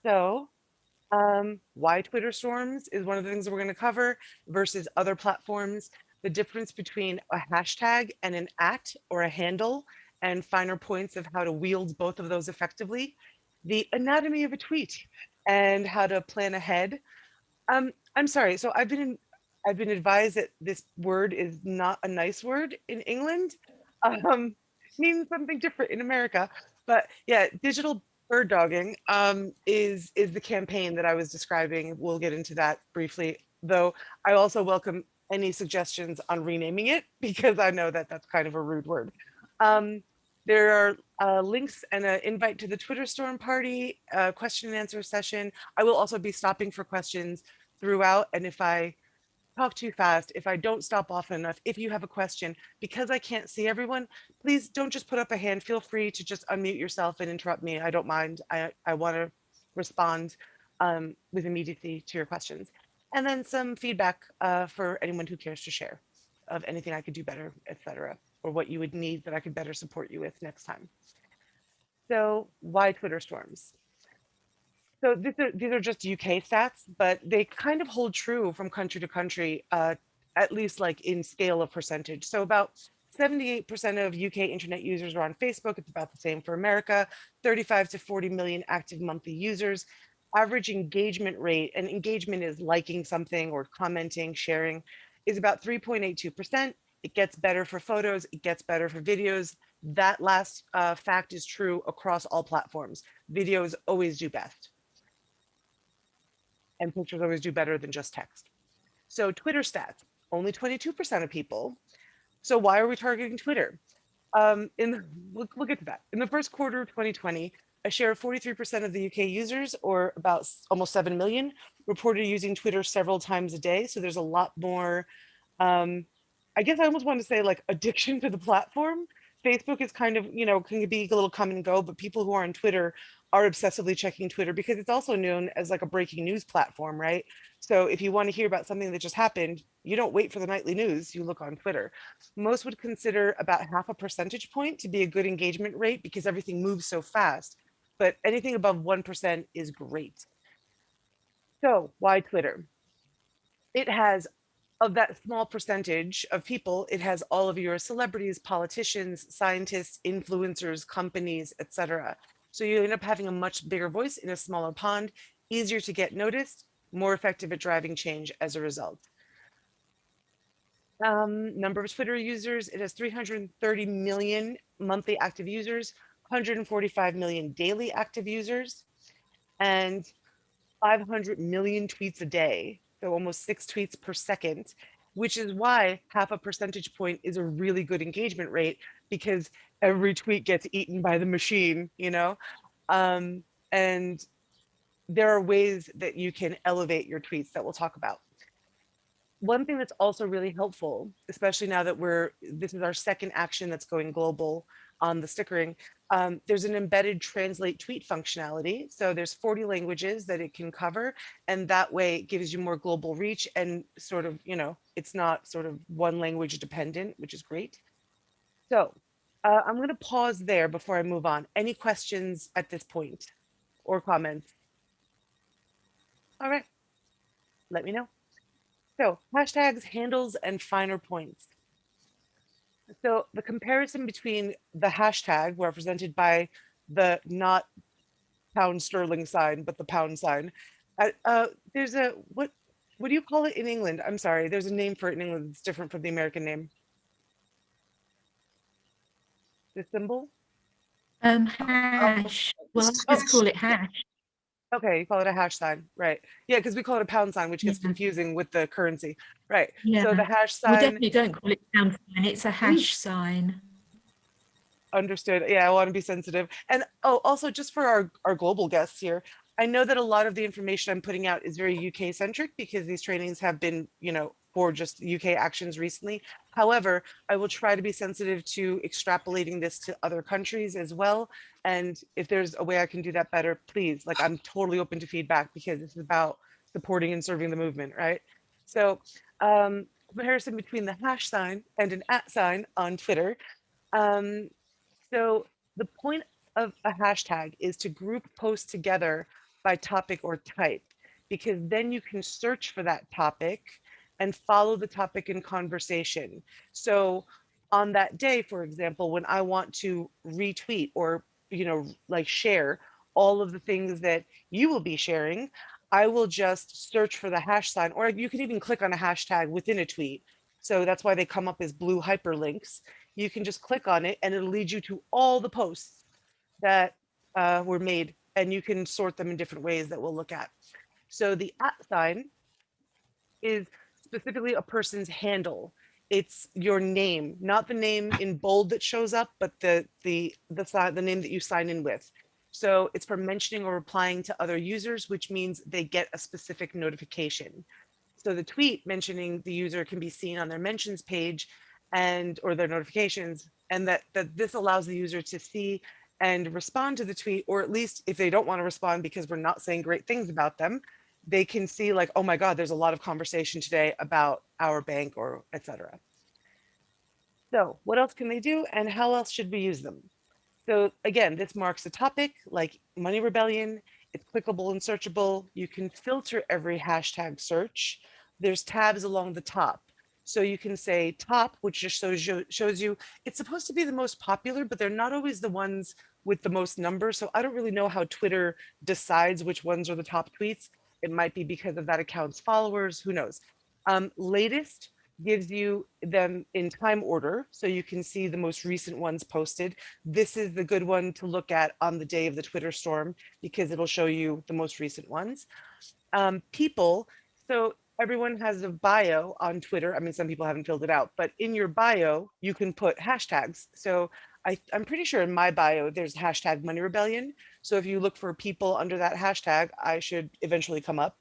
So, why Twitter storms is one of the things that we're going to cover versus other platforms, the difference between a hashtag and an at or a handle, and finer points of how to wield both of those effectively, the anatomy of a tweet, and how to plan ahead. I'm sorry. So I've been advised that this word is not a nice word in England. Um, means something different in America. But yeah, digital bird dogging is the campaign that I was describing. We'll get into that briefly, though I also welcome any suggestions on renaming it because I know that that's kind of a rude word. Um, there are links and an invite to the Twitter Storm party, question and answer session. I will also be stopping for questions throughout. And if I talk too fast, if I don't stop often enough, if you have a question, because I can't see everyone, please don't just put up a hand. Feel free to just unmute yourself and interrupt me. I don't mind. I want to respond with immediacy to your questions. And then some feedback for anyone who cares to share of anything I could do better, etc., or what you would need that I could better support you with next time. So why Twitter storms? So these are just UK stats, but they kind of hold true from country to country, at least like in scale of percentage. So about 78% of UK internet users are on Facebook. It's about the same for America, 35 to 40 million active monthly users. Average engagement rate, and engagement is liking something or commenting, sharing, is about 3.82%. It gets better for photos, it gets better for videos. That last fact is true across all platforms. Videos always do best and pictures always do better than just text. So Twitter stats, only 22% of people. So why are we targeting Twitter? We'll get to that. In the first quarter of 2020, a share of 43% of the UK users, or about almost 7 million, reported using Twitter several times a day. So there's a lot more, I guess I almost want to say like addiction to the platform. Facebook is kind of, can be a little come and go, but people who are on Twitter are obsessively checking Twitter because it's also known as like a breaking news platform, right? So if you want to hear about something that just happened, you don't wait for the nightly news, you look on Twitter. Most would consider about half a percentage point to be a good engagement rate because everything moves so fast. But anything above 1% is great. So why Twitter? It has, of that small percentage of people, it has all of your celebrities, politicians, scientists, influencers, companies, etc. So you end up having a much bigger voice in a smaller pond, easier to get noticed, more effective at driving change as a result. Number of Twitter users, it has 330 million monthly active users, 145 million daily active users, and 500 million tweets a day. So almost 6 tweets per second, which is why half a percentage point is a really good engagement rate because every tweet gets eaten by the machine, and there are ways that you can elevate your tweets that we'll talk about. One thing that's also really helpful, especially now that this is our second action that's going global on the stickering, there's an embedded translate tweet functionality. So there's 40 languages that it can cover, and that way it gives you more global reach and sort of, it's not sort of one language dependent, which is great. So I'm going to pause there before I move on. Any questions at this point or comments? All right, let me know. So hashtags, handles, and finer points. So the comparison between the hashtag represented by the not pound sterling sign, but the pound sign. There's what do you call it in England? I'm sorry, there's a name for it in England that's different from the American name. The symbol? Hash. Well, I Oh, just call it hash. okay, you call it a hash sign, right? Yeah, because we call it a pound sign, which Yeah. gets confusing with the currency, right? Yeah. So the hash We sign. definitely don't call it pound sign. It's a hash sign. Understood. Yeah, I want to be sensitive. And oh, also just for our global guests here, I know that a lot of the information I'm putting out is very UK centric because these trainings have been, for just UK actions recently. However, I will try to be sensitive to extrapolating this to other countries as well. And if there's a way I can do that better, please, like I'm totally open to feedback because it's about supporting and serving the movement, right? So comparison between the hash sign and an at sign on Twitter. So the point of a hashtag is to group posts together by topic or type, because then you can search for that topic and follow the topic in conversation. So on that day, for example, when I want to retweet or, like share all of the things that you will be sharing, I will just search for the hash sign, or you can even click on a hashtag within a tweet. So that's why they come up as blue hyperlinks. You can just click on it and it'll lead you to all the posts that were made, and you can sort them in different ways that we'll look at. So the at sign is specifically a person's handle. It's your name, not the name in bold that shows up, but the name that you sign in with. So it's for mentioning or replying to other users, which means they get a specific notification. So the tweet mentioning the user can be seen on their mentions page and or their notifications, and that this allows the user to see and respond to the tweet, or at least if they don't want to respond because we're not saying great things about them, they can see like, oh my God, there's a lot of conversation today about our bank or etc. So what else can they do and how else should we use them? So again, this marks a topic like Money Rebellion. It's clickable and searchable. You can filter every hashtag search. There's tabs along the top. So you can say top, which just shows you, it's supposed to be the most popular, but they're not always the ones with the most numbers. So I don't really know how Twitter decides which ones are the top tweets. It might be because of that account's followers, who knows. Latest gives you them in time order, so you can see the most recent ones posted. This is the good one to look at on the day of the Twitter storm because it'll show you the most recent ones. People, so everyone has a bio on Twitter. I mean, some people haven't filled it out, but in your bio, you can put hashtags. So I'm pretty sure in my bio, there's hashtag Money Rebellion. So if you look for people under that hashtag, I should eventually come up.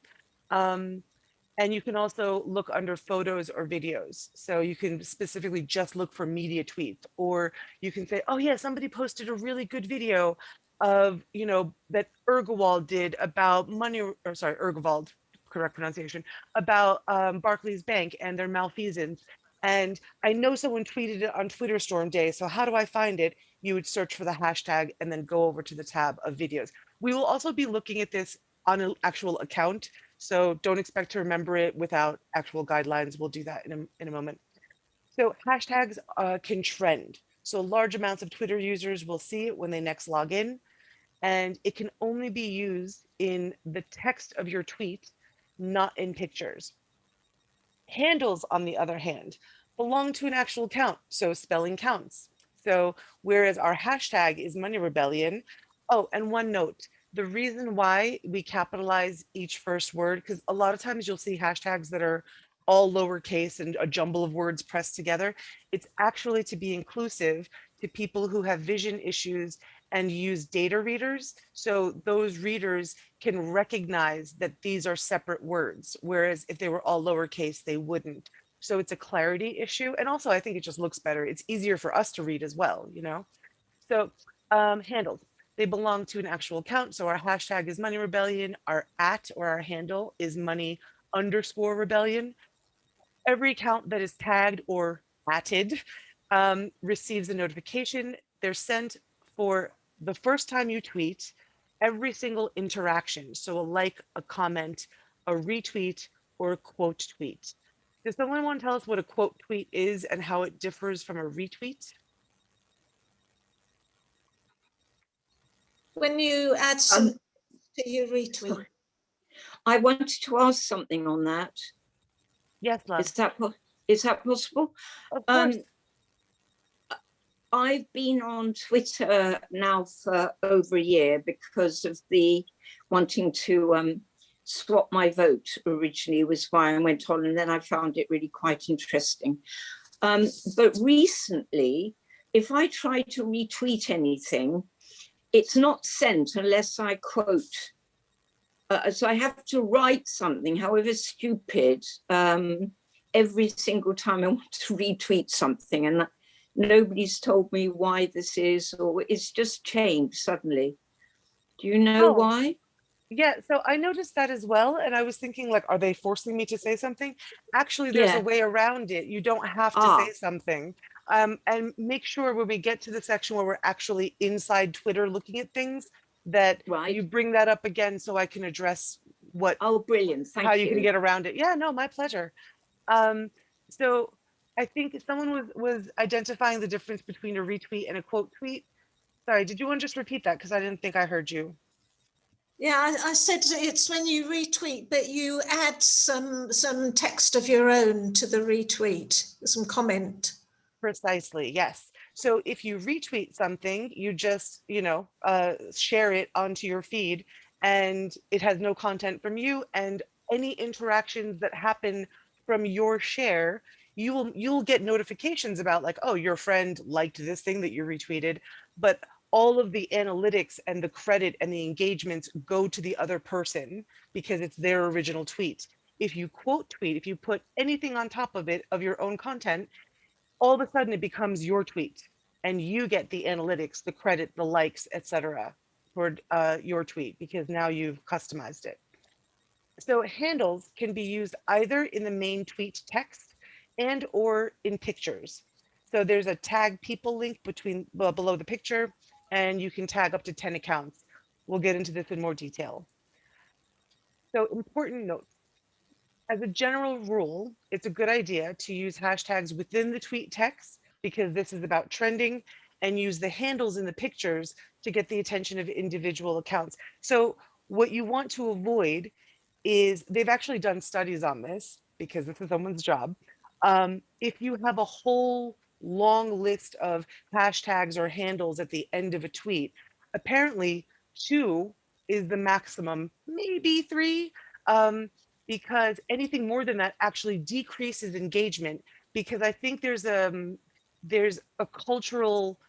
And you can also look under photos or videos. So you can specifically just look for media tweets, or you can say, oh yeah, somebody posted a really good video of, that Ergewald did about money, or sorry, Ergewald, correct pronunciation, about Barclays Bank and their malfeasance. And I know someone tweeted it on Twitter Storm Day. So how do I find it? You would search for the hashtag and then go over to the tab of videos. We will also be looking at this on an actual account. So don't expect to remember it without actual guidelines. We'll do that in a moment. So hashtags can trend. So large amounts of Twitter users will see it when they next log in, and it can only be used in the text of your tweet, not in pictures. Handles, on the other hand, belong to an actual account, so spelling counts. So whereas our hashtag is Money Rebellion, oh, and one note, the reason why we capitalize each first word, because a lot of times you'll see hashtags that are all lowercase and a jumble of words pressed together. It's actually to be inclusive to people who have vision issues and use data readers. So those readers can recognize that these are separate words, whereas if they were all lowercase, they wouldn't. So it's a clarity issue. And also, I think it just looks better. It's easier for us to read as well, So handles, they belong to an actual account. So our hashtag is Money Rebellion. Our at or our handle is money_rebellion. Every account that is tagged or atted receives a notification. They're sent for the first time you tweet, every single interaction. So a like, a comment, a retweet, or a quote tweet. Does someone want to tell us what a quote tweet is and how it differs from a retweet? When you add some to your retweet. I wanted to ask something on that. Yes, love. Is that possible? Of course. I've been on Twitter now for over a year because of the wanting to swap my vote originally was why I went on, and then I found it really quite interesting. But recently, if I try to retweet anything, it's not sent unless I quote. So I have to write something, however stupid, every single time I want to retweet something. And nobody's told me why this is, or it's just changed suddenly. Do you know why? Yeah, so I noticed that as well. And I was thinking, like, are they forcing me to say something? Actually, there's a way around it. You don't have to say something. And make sure when we get to the section where we're actually inside Twitter looking at things, that Right. you bring that up again so I can address what Oh, brilliant. how Thank you can you. get around it. Yeah, no, my pleasure. So I think someone was identifying the difference between a retweet and a quote tweet. Sorry, did you want to just repeat that? Because I didn't think I heard you. Yeah, I said it's when you retweet, but you add some text of your own to the retweet, some comment. Precisely, yes. So if you retweet something, you just, share it onto your feed and it has no content from you, and any interactions that happen from your share, you'll get notifications about, like, oh, your friend liked this thing that you retweeted, but all of the analytics and the credit and the engagements go to the other person because it's their original tweet. If you quote tweet, if you put anything on top of it of your own content, all of a sudden it becomes your tweet and you get the analytics, the credit, the likes, etc. toward your tweet because now you've customized it. So handles can be used either in the main tweet text and or in pictures. So there's a tag people link below the picture, and you can tag up to 10 accounts. We'll get into this in more detail. So important notes. As a general rule, it's a good idea to use hashtags within the tweet text because this is about trending, and use the handles in the pictures to get the attention of individual accounts. So what you want to avoid is, they've actually done studies on this because this is someone's job. If you have a whole long list of hashtags or handles at the end of a tweet, apparently 2 is the maximum, maybe 3. Because anything more than that actually decreases engagement, because I think there's a cultural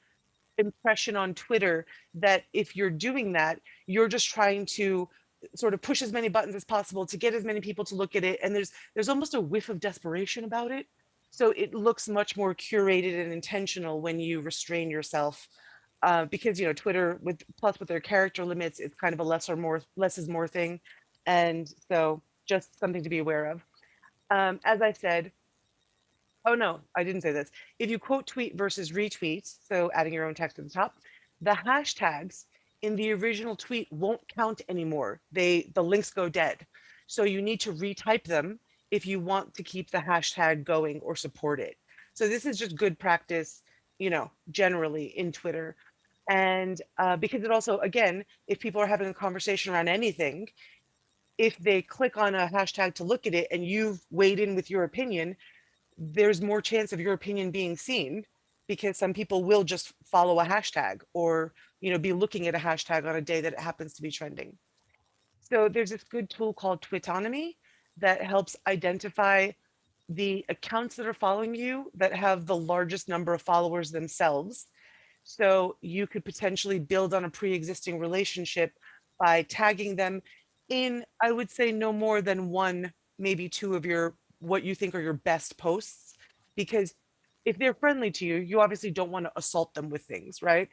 impression on Twitter that if you're doing that, you're just trying to sort of push as many buttons as possible to get as many people to look at it, and there's almost a whiff of desperation about it. So it looks much more curated and intentional when you restrain yourself, because Twitter with their character limits, it's kind of a less is more thing, and so just something to be aware of. As I said, oh no, I didn't say this. If you quote tweet versus retweet, so adding your own text at the top, the hashtags in the original tweet won't count anymore. The links go dead. So you need to retype them if you want to keep the hashtag going or support it. So this is just good practice, generally in Twitter. And because it also, again, if people are having a conversation around anything, if they click on a hashtag to look at it and you've weighed in with your opinion, there's more chance of your opinion being seen, because some people will just follow a hashtag or be looking at a hashtag on a day that it happens to be trending. So there's this good tool called Twitonomy that helps identify the accounts that are following you that have the largest number of followers themselves. So you could potentially build on a pre-existing relationship by tagging them in, I would say, no more than 1, maybe 2 of your what you think are your best posts. Because if they're friendly to you, you obviously don't want to assault them with things, right?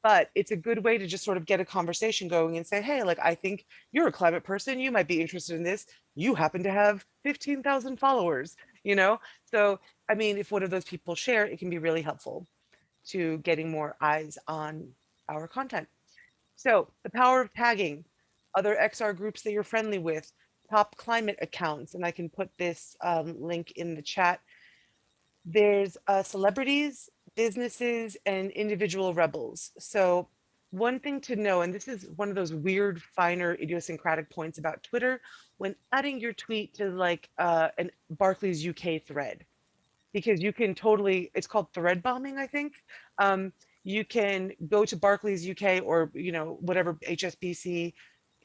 But it's a good way to just sort of get a conversation going and say, hey, like, I think you're a climate person. You might be interested in this. You happen to have 15,000 followers, So, I mean, if one of those people share, it can be really helpful to getting more eyes on our content. So the power of tagging other XR groups that you're friendly with, top climate accounts, and I can put this link in the chat. There's celebrities, businesses, and individual rebels. So one thing to know, and this is one of those weird, finer, idiosyncratic points about Twitter, when adding your tweet to like an Barclays UK thread, because you can totally, it's called thread bombing, I think. You can go to Barclays UK or, whatever HSBC,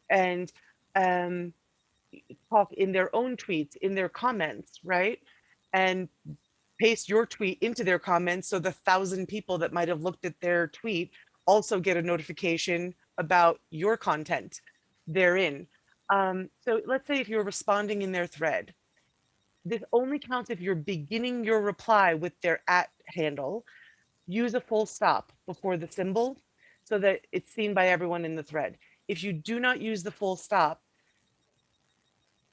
and talk in their own tweets, in their comments, right? And paste your tweet into their comments so the 1,000 people that might have looked at their tweet also get a notification about your content therein. So let's say if you're responding in their thread, this only counts if you're beginning your reply with their @ handle. Use a full stop before the symbol so that it's seen by everyone in the thread. If you do not use the full stop,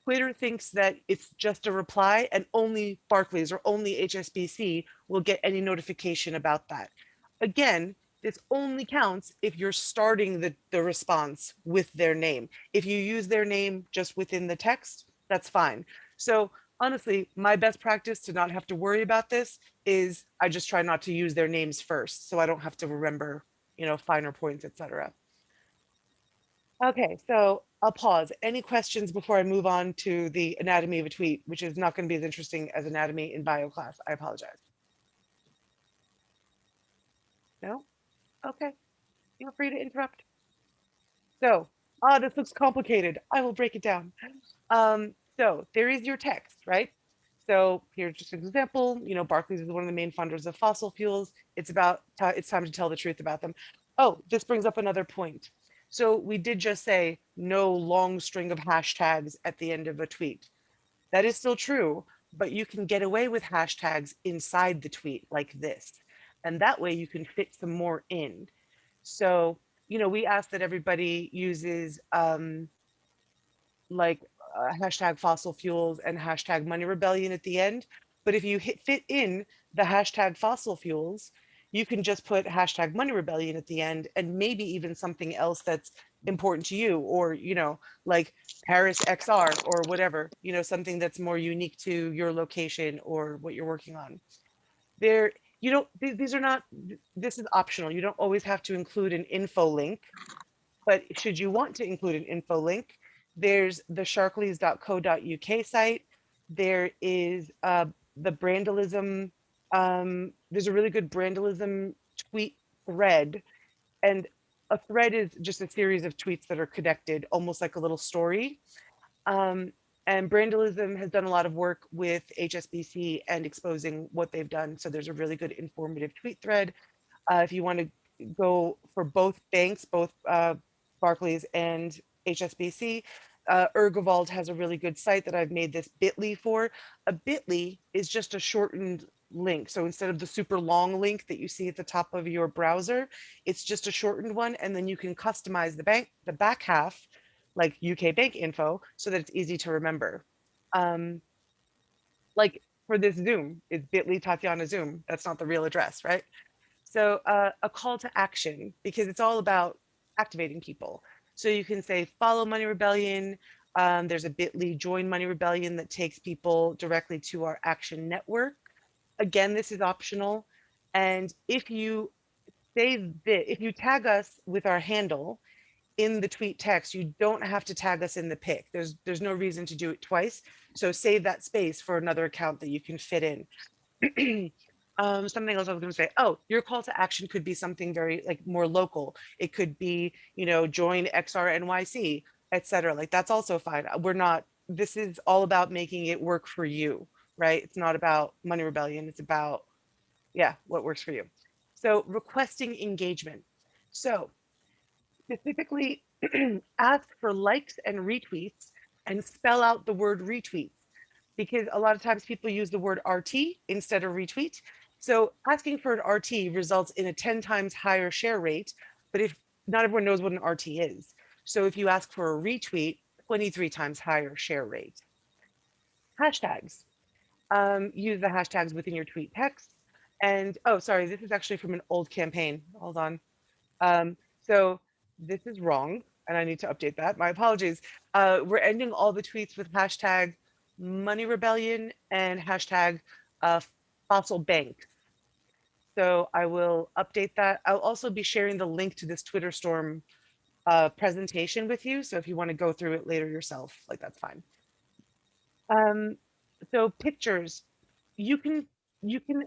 Twitter thinks that it's just a reply and only Barclays or only HSBC will get any notification about that. Again, This only counts if you're starting the response with their name. If you use their name just within the text, that's fine. So honestly, my best practice to not have to worry about this is I just try not to use their names first, so I don't have to remember, finer points, etc. Okay, so I'll pause. Any questions before I move on to the anatomy of a tweet, which is not going to be as interesting as anatomy in bio class. I apologize. No? Okay, feel free to interrupt. So, this looks complicated. I will break it down. So there is your text, right? So here's just an example. Barclays is one of the main funders of fossil fuels. It's time to tell the truth about them. Oh, this brings up another point. So we did just say no long string of hashtags at the end of a tweet. That is still true, but you can get away with hashtags inside the tweet like this. And that way you can fit some more in. So, we ask that everybody uses like hashtag fossil fuels and hashtag money rebellion at the end. But if you fit in the hashtag fossil fuels, you can just put hashtag money rebellion at the end and maybe even something else that's important to you, or, like Paris XR or whatever, something that's more unique to your location or what you're working on. There, these are not, this is optional. You don't always have to include an info link, but should you want to include an info link, there's the sharkleys.co.uk site. There is the Brandelism. There's a really good Brandelism tweet thread. And a thread is just a series of tweets that are connected, almost like a little story. And Brandelism has done a lot of work with HSBC and exposing what they've done. So there's a really good informative tweet thread. If you want to go for both banks, both Barclays and HSBC, Ergewald has a really good site that I've made this bit.ly for. A bit.ly is just a shortened link. So instead of the super long link that you see at the top of your browser, it's just a shortened one. And then you can customize the back half, like UK bank info, so that it's easy to remember. Like for this Zoom, it's bit.ly Tatiana Zoom. That's not the real address, right? So a call to action, because it's all about activating people. So you can say follow Money Rebellion. There's a bit.ly join Money Rebellion that takes people directly to our action network. Again, this is optional. And if you if you tag us with our handle in the tweet text, you don't have to tag us in the pic. There's no reason to do it twice. So save that space for another account that you can fit in. Something else I was going to say. Oh, your call to action could be something very like more local. It could be, join XRNYC, etc. Like that's also fine. This is all about making it work for you, right? It's not about Money Rebellion. It's about, what works for you. So requesting engagement. So specifically ask for likes and retweets and spell out the word retweets, because a lot of times people use the word RT instead of retweet. So asking for an RT results in a 10 times higher share rate, but if not everyone knows what an RT is. So if you ask for a retweet, 23 times higher share rate. Hashtags. Use the hashtags within your tweet text. And, oh, sorry, this is actually from an old campaign. Hold on. So this is wrong, and I need to update that. My apologies. We're ending all the tweets with hashtag Money Rebellion and hashtag fossil bank. So I will update that. I'll also be sharing the link to this Twitter storm presentation with you. So if you want to go through it later yourself, like that's fine. So pictures, you can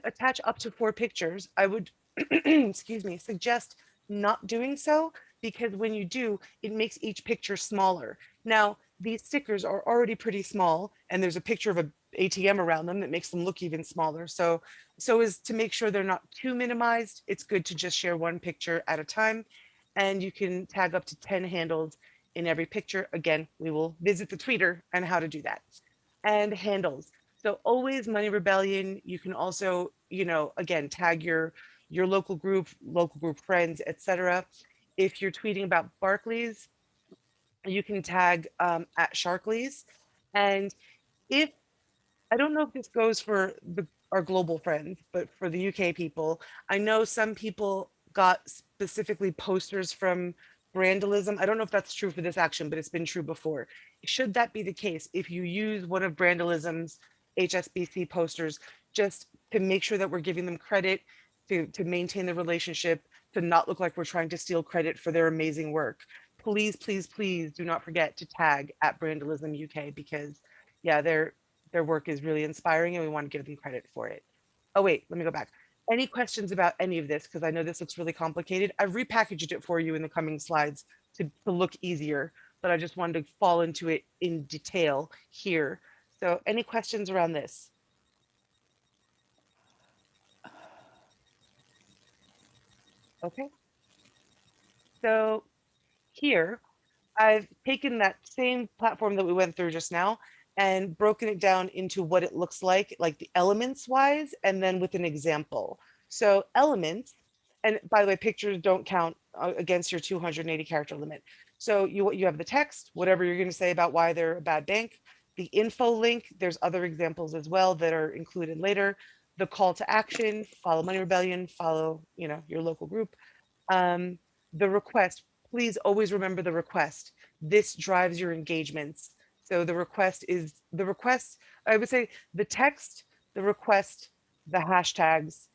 attach up to 4 pictures. I would, excuse me, suggest not doing so, because when you do, it makes each picture smaller. Now, these stickers are already pretty small, and there's a picture of an ATM around them that makes them look even smaller. So as to make sure they're not too minimized, it's good to just share 1 picture at a time. And you can tag up to 10 handles in every picture. Again, we will visit the tweeter and how to do that. And handles. So always Money Rebellion. You can also, again, tag your local group friends, etc. If you're tweeting about Barclays, you can tag at Sharkleys. And if, I don't know if this goes for our global friends, but for the UK people, I know some people got specifically posters from Brandalism. I don't know if that's true for this action, but it's been true before. Should that be the case, if you use one of Brandalism's HSBC posters, just to make sure that we're giving them credit, to maintain the relationship, to not look like we're trying to steal credit for their amazing work, please, please, please do not forget to tag at Brandalism UK, because yeah, their work is really inspiring and we want to give them credit for it. Oh wait, let me go back. Any questions about any of this? Because I know this looks really complicated. I've repackaged it for you in the coming slides to look easier, but I just wanted to fall into it in detail here. So any questions around this? Okay. So here, I've taken that same platform that we went through just now and broken it down into what it looks like the elements wise, and then with an example. So elements, and by the way, pictures don't count against your 280 character limit. So you have the text, whatever you're going to say about why they're a bad bank, the info link, there's other examples as well that are included later, the call to action, follow Money Rebellion, follow, your local group, the request, please always remember the request. This drives your engagements. So the request, I would say the text, the request, the hashtags,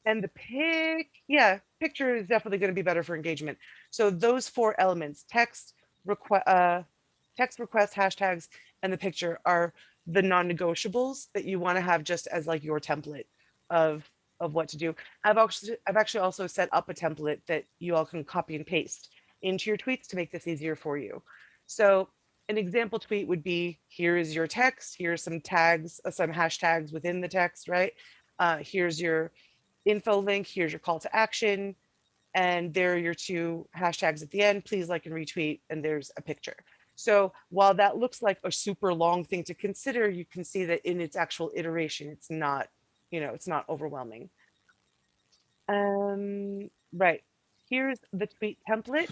and the picture is definitely going to be better for engagement. So those 4 elements, text, request, hashtags, and the picture are the non-negotiables that you want to have just as like your template of what to do. I've actually also set up a template that you all can copy and paste into your tweets to make this easier for you. So an example tweet would be, here is your text, here's some tags, some hashtags within the text, right? Here's your info link, here's your call to action, and there are your 2 hashtags at the end, please like and retweet, and there's a picture. So while that looks like a super long thing to consider, you can see that in its actual iteration, it's not, it's not overwhelming. Right, here's the tweet template.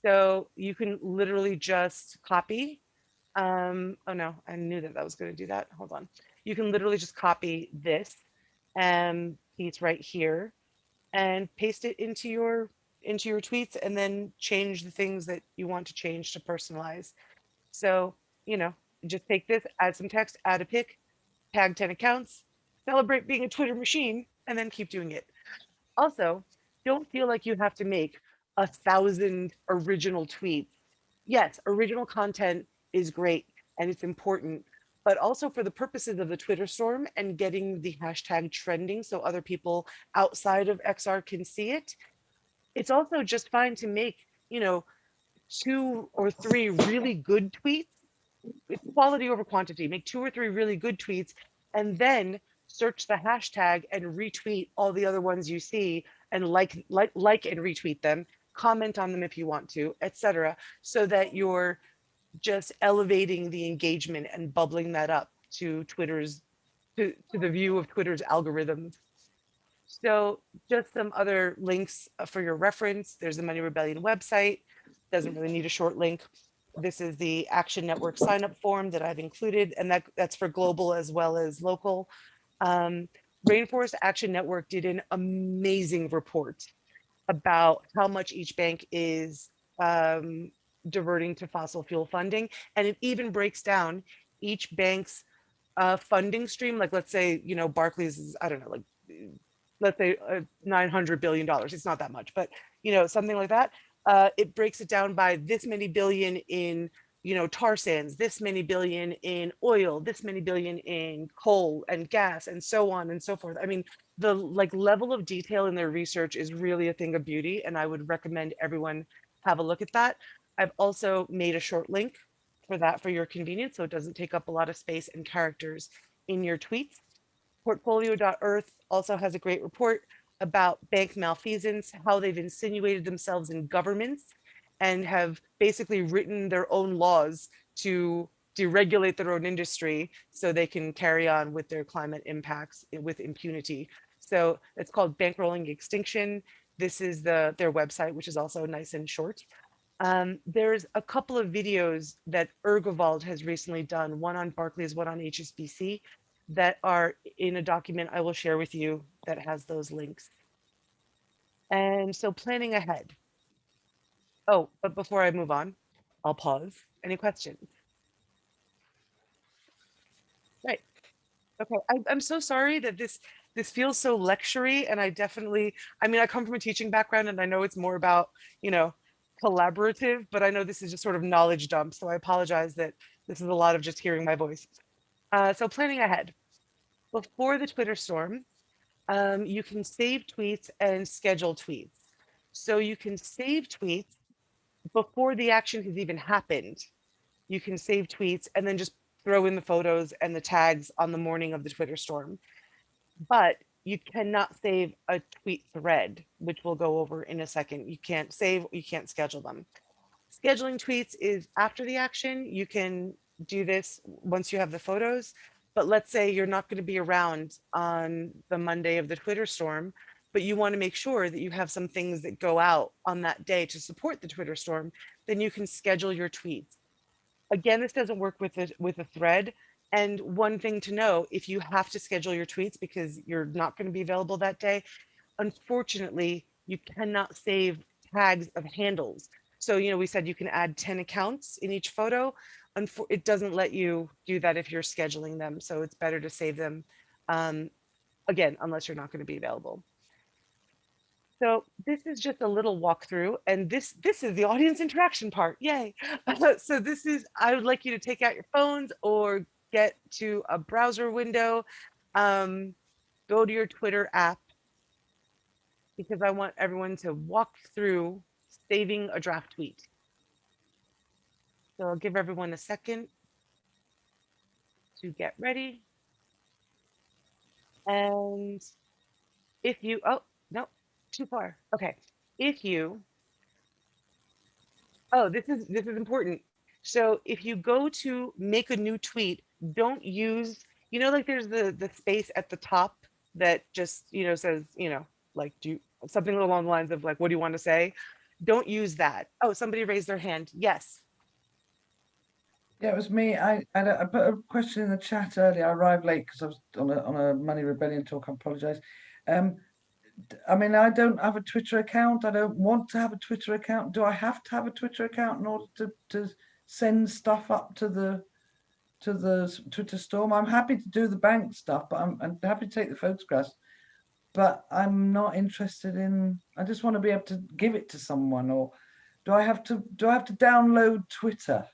So you can literally just copy. Oh no, I knew that was going to do that. Hold on. You can literally just copy this piece right here and paste it into your tweets, and then change the things that you want to change to personalize. So, just take this, add some text, add a pic, tag 10 accounts, celebrate being a Twitter machine, and then keep doing it. Also, don't feel like you have to make 1,000 original tweets. Yes, original content is great and it's important, but also for the purposes of the Twitter storm and getting the hashtag trending so other people outside of XR can see it, it's also just fine to make, 2 or 3 really good tweets. It's quality over quantity. Make 2 or 3 really good tweets, and then search the hashtag and retweet all the other ones you see, and like and retweet them, comment on them if you want to, etc., so that you're just elevating the engagement and bubbling that up to to the view of Twitter's algorithms. So just some other links for your reference. There's the Money Rebellion website. Doesn't really need a short link. This is the Action Network sign up form that I've included, and that's for global as well as local. Rainforest Action Network did an amazing report about how much each bank is diverting to fossil fuel funding. And it even breaks down each bank's funding stream. Like, let's say, Barclays is, I don't know, like, let's say $900 billion. It's not that much, but, something like that. It breaks it down by this many billion in, tar sands, this many billion in oil, this many billion in coal and gas, and so on and so forth. I mean, the level of detail in their research is really a thing of beauty, and I would recommend everyone have a look at that. I've also made a short link for that for your convenience, so it doesn't take up a lot of space and characters in your tweets. Portfolio.earth also has a great report about bank malfeasance, how they've insinuated themselves in governments and have basically written their own laws to deregulate their own industry so they can carry on with their climate impacts with impunity. So it's called Bankrolling Extinction. This is their website, which is also nice and short. There's a couple of videos that Ergowald has recently done, one on Barclays, one on HSBC, that are in a document I will share with you that has those links. And so planning ahead. Oh, but before I move on, I'll pause. Any questions? Right. Okay. I'm so sorry that this feels so lectury, and I definitely, I mean, I come from a teaching background, and I know it's more about, you know, collaborative, but I know this is just sort of knowledge dump. So I apologize that this is a lot of just hearing my voice. So planning ahead. Before the Twitter storm, you can save tweets and schedule tweets. So you can save tweets before the action has even happened. You can save tweets and then just throw in the photos and the tags on the morning of the Twitter storm. But you cannot save a tweet thread, which we'll go over in a second. You can't save, you can't schedule them. Scheduling tweets is after the action. You can do this once you have the photos. But let's say you're not going to be around on the Monday of the Twitter storm, but you want to make sure that you have some things that go out on that day to support the Twitter storm, then you can schedule your tweets. Again, this doesn't work with a thread. And one thing to know, if you have to schedule your tweets because you're not going to be available that day, unfortunately, you cannot save tags of handles. So, you know, we said you can add 10 accounts in each photo. It doesn't let you do that if you're scheduling them. So it's better to save them, again, unless you're not going to be available. So this is just a little walkthrough, and this is the audience interaction part. Yay! So this is, I would like you to take out your phones or get to a browser window, go to your Twitter app, because I want everyone to walk through saving a draft tweet. So I'll give everyone a second to get ready. And if you, oh, no, too far. Okay. If you, oh, this is important. So if you go to make a new tweet, don't use, you know, like there's the space at the top that just, you know, says, you know, like do something along the lines of like, what do you want to say? Don't use that. Oh, somebody raised their hand. Yes. Yeah, it was me. I put a question in the chat earlier. I arrived late because I was on a Money Rebellion talk. I apologize. I mean, I don't have a Twitter account. I don't want to have a Twitter account. Do I have to have a Twitter account in order to send stuff up to the Twitter storm? I'm happy to do the bank stuff, but I'm happy to take the photographs. But I'm not interested in. I just want to be able to give it to someone. Or do I have to download Twitter?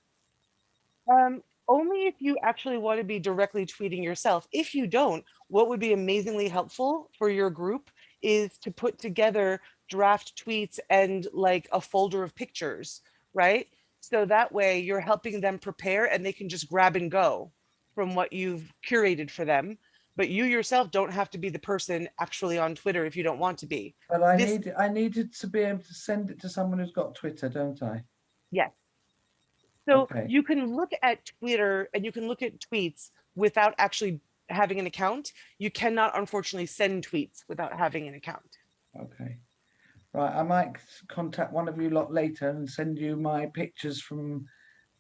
Only if you actually want to be directly tweeting yourself. If you don't, what would be amazingly helpful for your group is to put together draft tweets and like a folder of pictures, right? So that way you're helping them prepare and they can just grab and go from what you've curated for them. But you yourself don't have to be the person actually on Twitter if you don't want to be. But I needed to be able to send it to someone who's got Twitter, don't I? Yes. So Okay. you can look at Twitter and you can look at tweets without actually having an account. You cannot, unfortunately, send tweets without having an account. Okay. Right. I might contact one of you lot later and send you my pictures from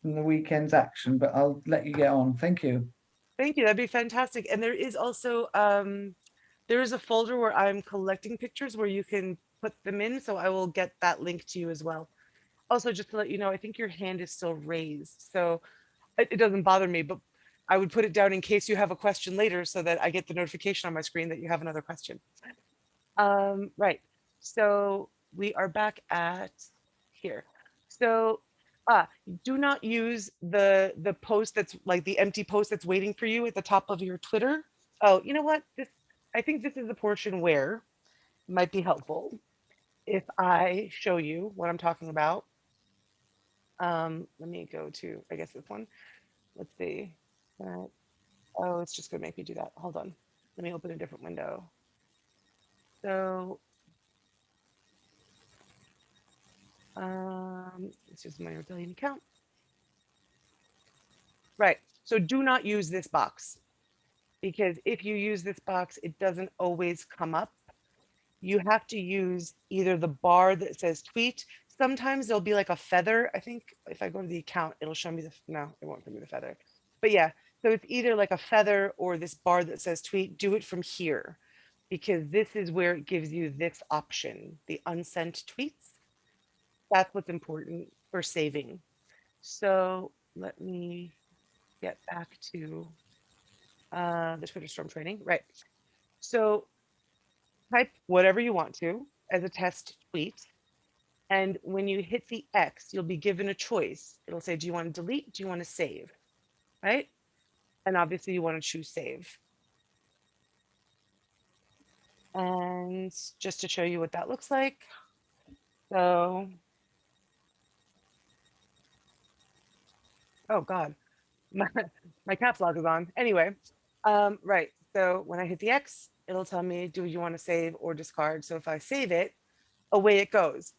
the weekend's action, but I'll let you get on. Thank you. Thank you. That'd be fantastic. And there is also there is a folder where I'm collecting pictures where you can put them in. So I will get that link to you as well. Also, just to let you know, I think your hand is still raised. So it doesn't bother me, but I would put it down in case you have a question later so that I get the notification on my screen that you have another question. Right. So we are back at here. So do not use the post that's like the empty post that's waiting for you at the top of your Twitter. Oh, you know what? I think this is the portion where it might be helpful if I show you what I'm talking about. Let me go to, I guess this one. Let's see. Oh, it's just gonna make me do that. Hold on. Let me open a different window. So it's just my rebellion account. Right. So do not use this box because if you use this box, it doesn't always come up. You have to use either the bar that says tweet. Sometimes there'll be like a feather. I think if I go to the account, it'll show me no, it won't show me the feather. But yeah, so it's either like a feather or this bar that says tweet. Do it from here. because this is where it gives you this option, the unsent tweets. That's what's important for saving. So let me get back to the Twitter Storm training. Right. So type whatever you want to as a test tweet. And when you hit the X, you'll be given a choice. It'll say, do you want to delete? Do you want to save? Right. And obviously you want to choose save. And just to show you what that looks like. So, oh God, my caps lock is on. Anyway, right. So when I hit the X, it'll tell me, do you want to save or discard? So if I save it, away it goes,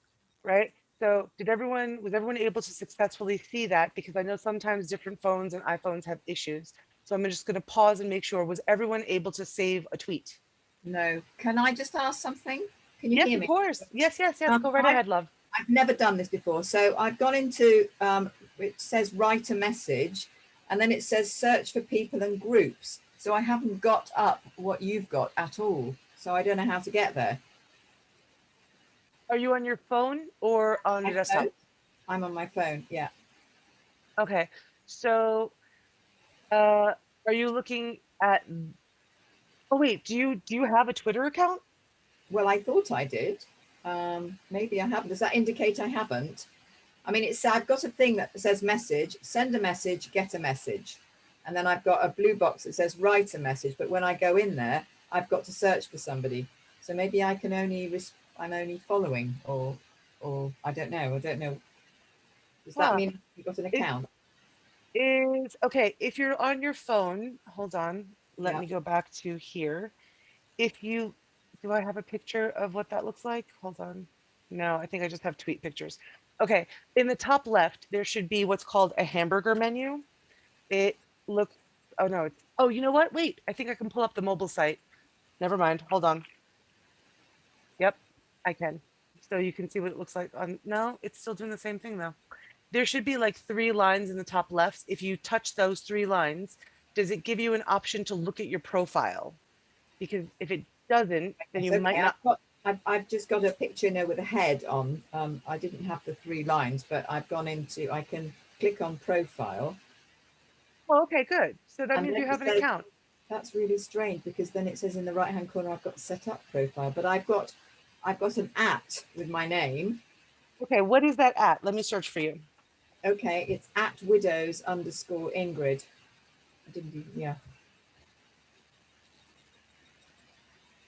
right? So was everyone able to successfully see that? Because I know sometimes different phones and iPhones have issues. So I'm just going to pause and make sure, was everyone able to save a tweet? No. Can I just ask something? Can you Yes, hear of me? course. Yes, yes, yes. Go right I've- ahead, love. I've never done this before. So I've gone into, it says write a message, and then it says search for people and groups. So I haven't got up what you've got at all. So I don't know how to get there. Are you on your phone or on your My desktop? phone? I'm on my phone. Yeah. Okay. So are you looking at, oh wait, do you have a Twitter account? Well, I thought I did. Maybe I haven't. Does that indicate I haven't? I mean, I've got a thing that says message, send a message, get a message. And then I've got a blue box that says write a message. But when I go in there, I've got to search for somebody. So maybe I can I'm only following, or I don't know. I don't know. Does that Huh. mean you've got an account? Is okay. If you're on your phone, hold on. Let Yeah. me go back to here. If you, do I have a picture of what that looks like? Hold on. No, I think I just have tweet pictures. Okay. In the top left, there should be what's called a hamburger menu. It looks, oh no, it's, oh, you know what? Wait, I think I can pull up the mobile site. Never mind. Hold on. Yep, I can. So you can see what it looks like on, no, it's still doing the same thing though. There should be like 3 lines in the top left. If you touch those 3 lines, does it give you an option to look at your profile? Because if it doesn't, then It's you might okay. not. I've just got a picture now with a head on. I didn't have the 3 lines, but I've gone into, I can click on profile. Oh, okay, good. So that And means then you it have an says- account. That's really strange, because then it says in the right hand corner I've got set up profile, but I've got an @ with my name. Okay, what is that at? Let me search for you. Okay, it's @widows_Ingrid. I didn't even, yeah.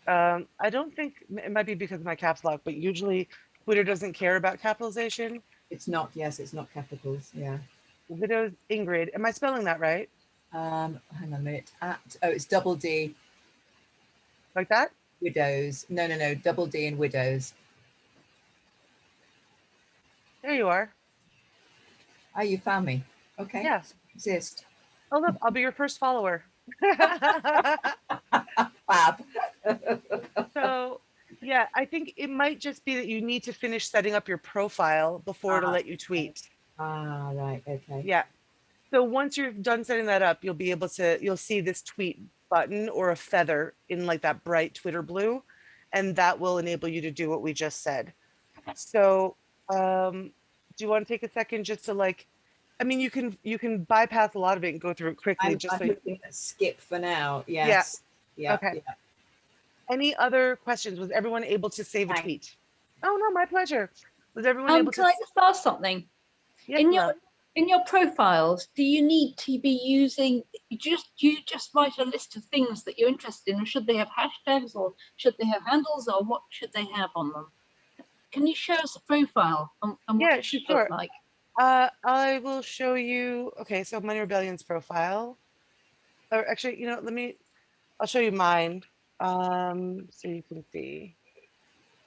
I don't think it might be because of my caps lock, but usually Twitter doesn't care about capitalization. It's not, yes, it's not capitals, yeah. Widows Ingrid. Am I spelling that right? Hang on a minute. It's double D, Like that? widows. No, double D and widows. There you are. Oh, you found me. Okay. Yeah. So I exist. Oh, look, I'll be your first follower. Fab. So, yeah, I think it might just be that you need to finish setting up your profile before it'll let you tweet. Ah, right. Okay. Yeah. So once you're done setting that up, you'll see this tweet button or a feather in like that bright Twitter blue, and that will enable you to do what we just said. So, do you want to take a second just to like, I mean, you can bypass a lot of it and go through it quickly. I'm Just so looking at skip for now. Yes. Yeah. Okay. Yeah. Any other questions? Was everyone able to save a Thanks. tweet? Oh no, my pleasure. Was everyone able Can to? I just ask something? Yes, in love. your profiles, do you need to be using do you just write a list of things that you're interested in, or should they have hashtags, or should they have handles, or what should they have on them? Can you show us a profile and Yeah, what it should sure. look like? I will show you. Okay, so Money Rebellion's profile. Or actually, I'll show you mine. So you can see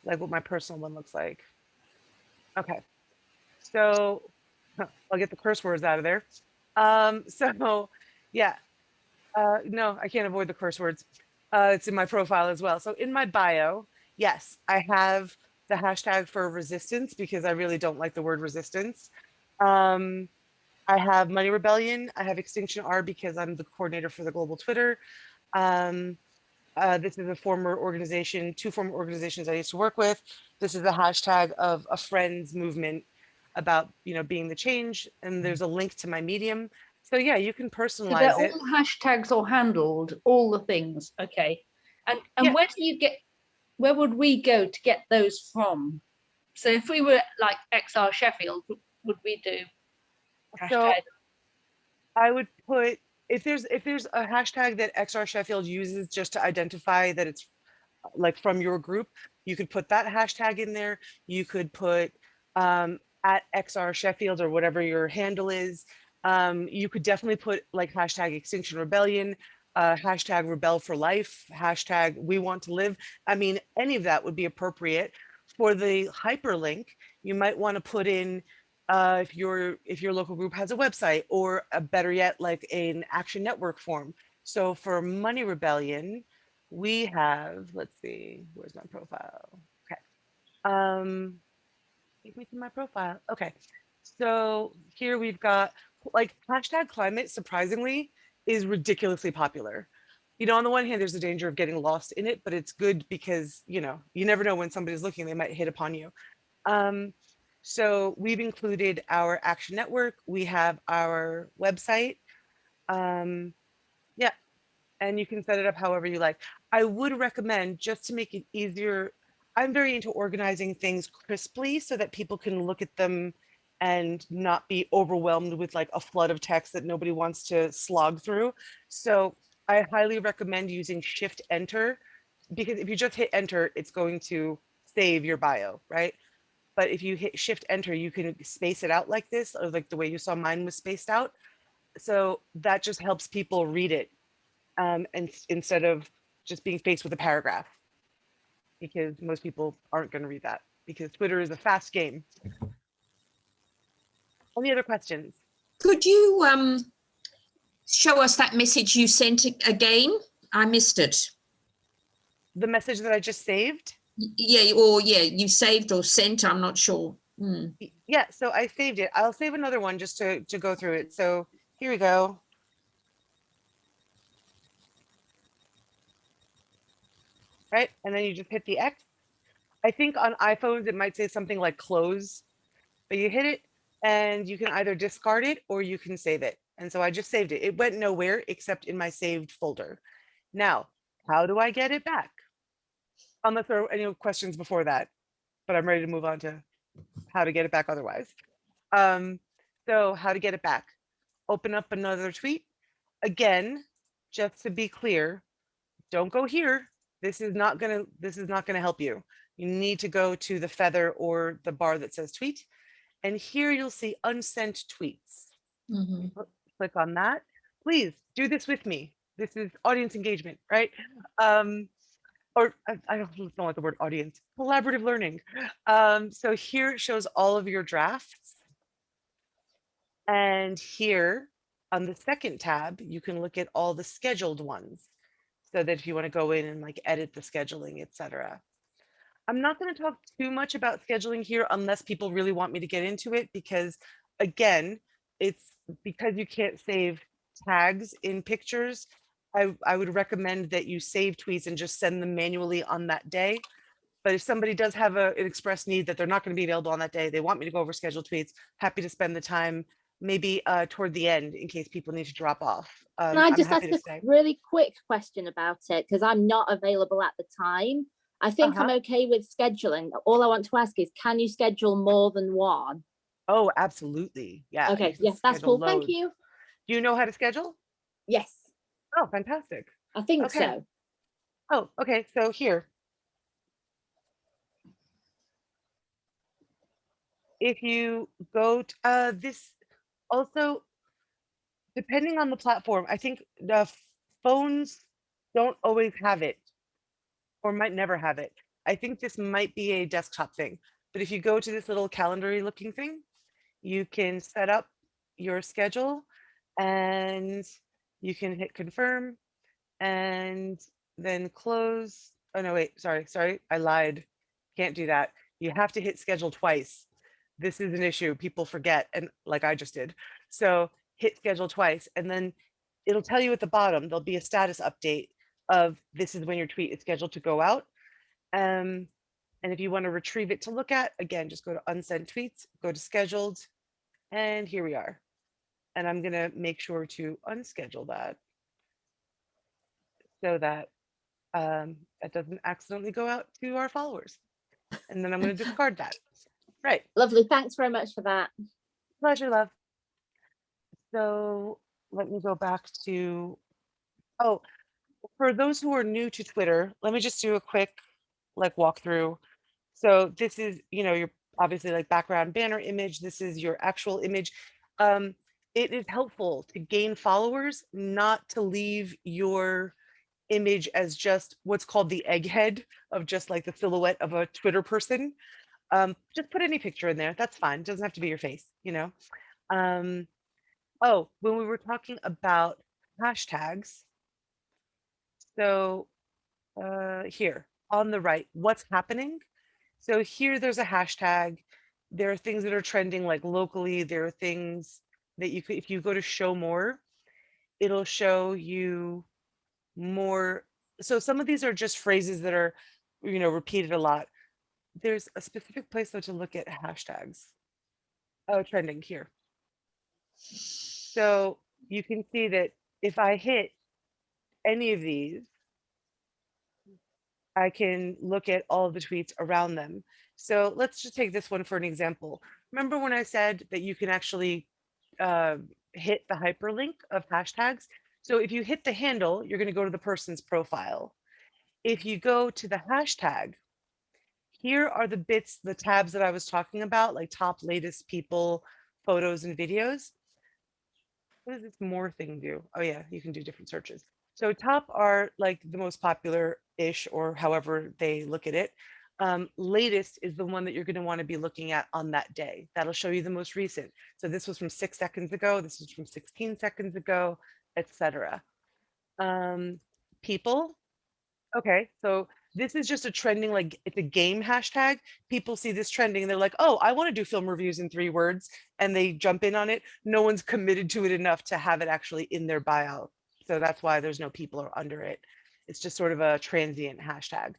like what my personal one looks like. Okay. So I'll get the curse words out of there. So yeah. No, I can't avoid the curse words. It's in my profile as well. So in my bio, yes, I have the hashtag for resistance because I really don't like the word resistance. I have Money Rebellion. I have Extinction R because I'm the coordinator for the global Twitter. This is a former organization, 2 former organizations I used to work with. This is a hashtag of a friends movement about, being the change. And there's a link to my Medium. So yeah, you can So they're personalize it. all hashtags or handled, all the things. Okay. And Yeah. where would we go to get those from? So if we were like XR Sheffield, would we do So hashtag? I would put, if there's a hashtag that XR Sheffield uses just to identify that it's like from your group, you could put that hashtag in there. You could put at XR Sheffield or whatever your handle is. You could definitely put like hashtag Extinction Rebellion, hashtag Rebel for Life, hashtag We Want to Live. I mean, any of that would be appropriate. For the hyperlink, you might want to put in if your local group has a website, or better yet, like an Action Network form. So for Money Rebellion, we have, let's see, where's my profile? Okay. Take me to my profile. Okay. So here we've got like hashtag climate, surprisingly, is ridiculously popular. On the one hand, there's a danger of getting lost in it, but it's good because, you never know when somebody's looking, they might hit upon you. So we've included our Action Network. We have our website. Yeah, and you can set it up however you like. I would recommend, just to make it easier, I'm very into organizing things crisply so that people can look at them and not be overwhelmed with like a flood of text that nobody wants to slog through. So I highly recommend using Shift Enter, because if you just hit enter, it's going to save your bio, right? But if you hit Shift Enter, you can space it out like this, or like the way you saw mine was spaced out. So that just helps people read it, and instead of just being faced with a paragraph, because most people aren't going to read that, because Twitter is a fast game. Any other questions? Could you show us that message you sent again? I missed it. The message that I just saved? Yeah, you saved or sent, I'm not sure. Yeah, so I saved it. I'll save another one just to go through it. So here we go. Right, and then you just hit the X. I think on iPhones it might say something like close, but you hit it and you can either discard it or you can save it. And so I just saved it. It went nowhere except in my saved folder. Now, how do I get it back? Unless there are any questions before that, but I'm ready to move on to how to get it back otherwise. So how to get it back? Open up another tweet. Again, just to be clear, don't go here. This is not gonna help you. You need to go to the feather or the bar that says tweet. And here you'll see unsent tweets. Click on that. Please do this with me. This is audience engagement, right? Or I don't like the word audience, collaborative learning. So here it shows all of your drafts. And here on the second tab, you can look at all the scheduled ones, so that if you want to go in and like edit the scheduling, etc. I'm not going to talk too much about scheduling here unless people really want me to get into it, because again, it's because you can't save tags in pictures. I would recommend that you save tweets and just send them manually on that day. But if somebody does have an express need that they're not going to be available on that day, they want me to go over scheduled tweets, happy to spend the time, maybe toward the end in case people need to drop off. Can I I'm just happy ask to a stay. really quick question about it? Because I'm not available at the time. I think I'm okay with scheduling. All I want to ask is, can you schedule more than one? Oh, absolutely. Yeah. Okay, you can yes, that's schedule cool. Thank loads. you. Do you know how to schedule? Yes, Oh, fantastic. I think Okay. so. Oh, okay. So here, if you go to this, also, depending on the platform, I think the phones don't always have it, or might never have it. I think this might be a desktop thing, but if you go to this little calendar looking thing, you can set up your schedule and you can hit confirm and then close. Oh no, wait, sorry, I lied. Can't do that. You have to hit schedule twice. This is an issue. People forget, and like I just did. So hit schedule twice, and then it'll tell you at the bottom, there'll be a status update. of this is when your tweet is scheduled to go out. And if you want to retrieve it to look at, again, just go to unsent tweets, go to scheduled, and here we are. And I'm going to make sure to unschedule that so that it doesn't accidentally go out to our followers. And then I'm going to discard that. Right. Lovely. Thanks very much for that. Pleasure, love. So let me go back to, oh, for those who are new to Twitter, let me just do a quick like walkthrough. So this is, you know, your obviously like background banner image. This is your actual image. It is helpful to gain followers, not to leave your image as just what's called the egghead of just like the silhouette of a Twitter person. Just put any picture in there. That's fine. It doesn't have to be your face, you know. Oh, when we were talking about hashtags, so here on the right, what's happening? So here there's a hashtag. There are things that are trending like locally. There are things that you could, if you go to show more, it'll show you more. So some of these are just phrases that are, you know, repeated a lot. There's a specific place though to look at hashtags. Oh, trending here. So you can see that if I hit any of these, I can look at all of the tweets around them. So let's just take this one for an example. Remember when I said that you can actually hit the hyperlink of hashtags? So if you hit the handle, you're going to go to the person's profile. If you go to the hashtag, here are the bits, the tabs that I was talking about, like top latest people, photos and videos. What does this more thing do? Oh yeah, you can do different searches. So top are like the most popular-ish or however they look at it. Latest is the one that you're going to want to be looking at on that day. That'll show you the most recent. So this was from 6 seconds ago. This was from 16 seconds ago, etc. People. Okay, so this is just a trending, like it's a game hashtag. People see this trending and they're like, oh, I want to do film reviews in 3 words, and they jump in on it. No one's committed to it enough to have it actually in their bio. So that's why there's no people under it. It's just sort of a transient hashtag.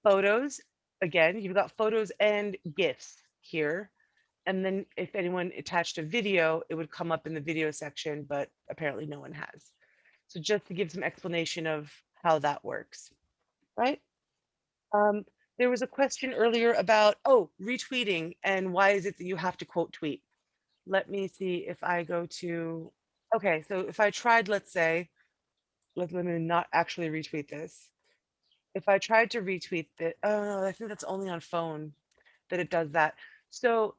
Photos, again, you've got photos and GIFs here. And then if anyone attached a video, it would come up in the video section, but apparently no one has. So just to give some explanation of how that works, right? There was a question earlier about, oh, retweeting and why is it that you have to quote tweet? Let me see if I go to, okay, so if I tried, let's say, let me not actually retweet this. If I tried to retweet that, oh, I think that's only on phone that it does that. So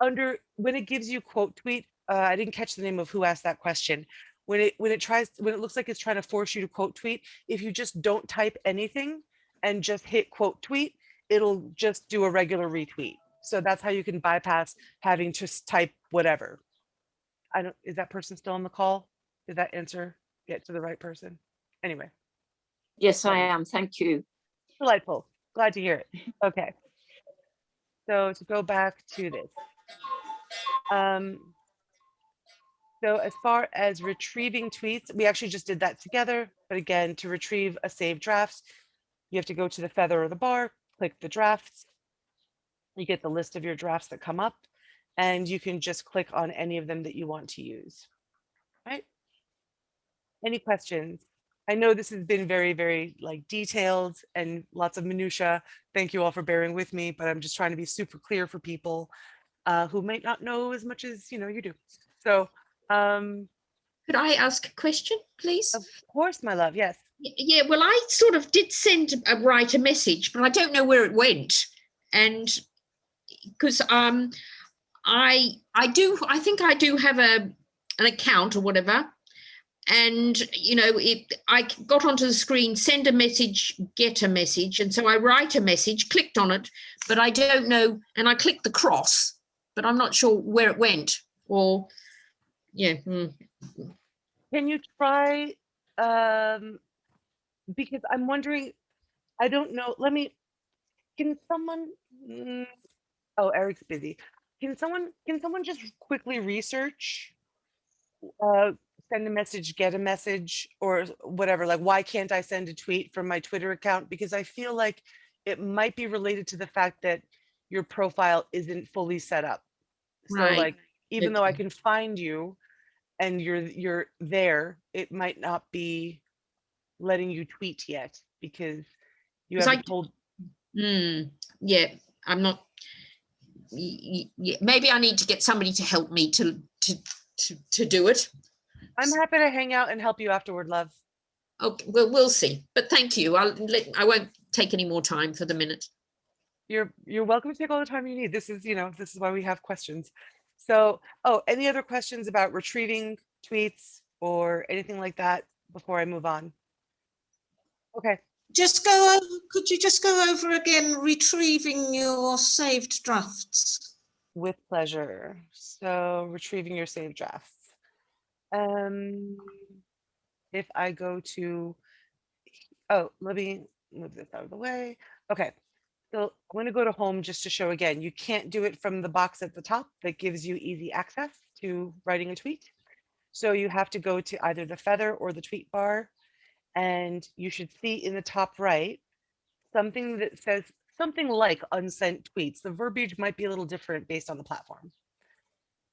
under, when it gives you quote tweet, I didn't catch the name of who asked that question. When it looks like it's trying to force you to quote tweet, if you just don't type anything and just hit quote tweet, it'll just do a regular retweet. So that's how you can bypass having to type whatever. I don't, is that person still on the call? Did that answer get to the right person? Anyway. Yes, I am. Thank you. Delightful. Glad to hear it. Okay. So to go back to this. So as far as retrieving tweets, we actually just did that together. But again, to retrieve a saved draft, you have to go to the feather or the bar, click the drafts. You get the list of your drafts that come up, and you can just click on any of them that you want to use. Right? Any questions? I know this has been very, very like detailed and lots of minutia. Thank you all for bearing with me, but I'm just trying to be super clear for people who might not know as much as you do. So could I ask a question, please? Of course, my love. Yes. Yeah, well, I sort of did write a message, but I don't know where it went. And because I think I do have an account or whatever. And, I got onto the screen, send a message, get a message. And so I write a message, clicked on it, but I don't know. And I clicked the cross, but I'm not sure where it went or, yeah. Can you try, because I'm wondering, I don't know, can someone, oh, Eric's busy. Can someone just quickly research send a message, get a message, or whatever. Like, why can't I send a tweet from my Twitter account? Because I feel like it might be related to the fact that your profile isn't fully set up. So Right. like, even though I Okay. can find you and you're there, it might not be letting you tweet yet because you 'Cause haven't told. Yeah, I'm not. Maybe I need to get somebody to help me to do it. I'm happy to hang out and help you afterward, love. Okay, well, we'll see. But thank you. I won't take any more time for the minute. You're welcome to take all the time you need. This is, this is why we have questions. So, oh, any other questions about retrieving tweets or anything like that before I move on? Okay. Could you just go over again retrieving your saved drafts? With pleasure. So retrieving your saved drafts. If I go to, oh, let me move this out of the way. Okay. So I'm going to go to home just to show again, you can't do it from the box at the top that gives you easy access to writing a tweet. So you have to go to either the feather or the tweet bar, and you should see in the top right something that says something like unsent tweets. The verbiage might be a little different based on the platform.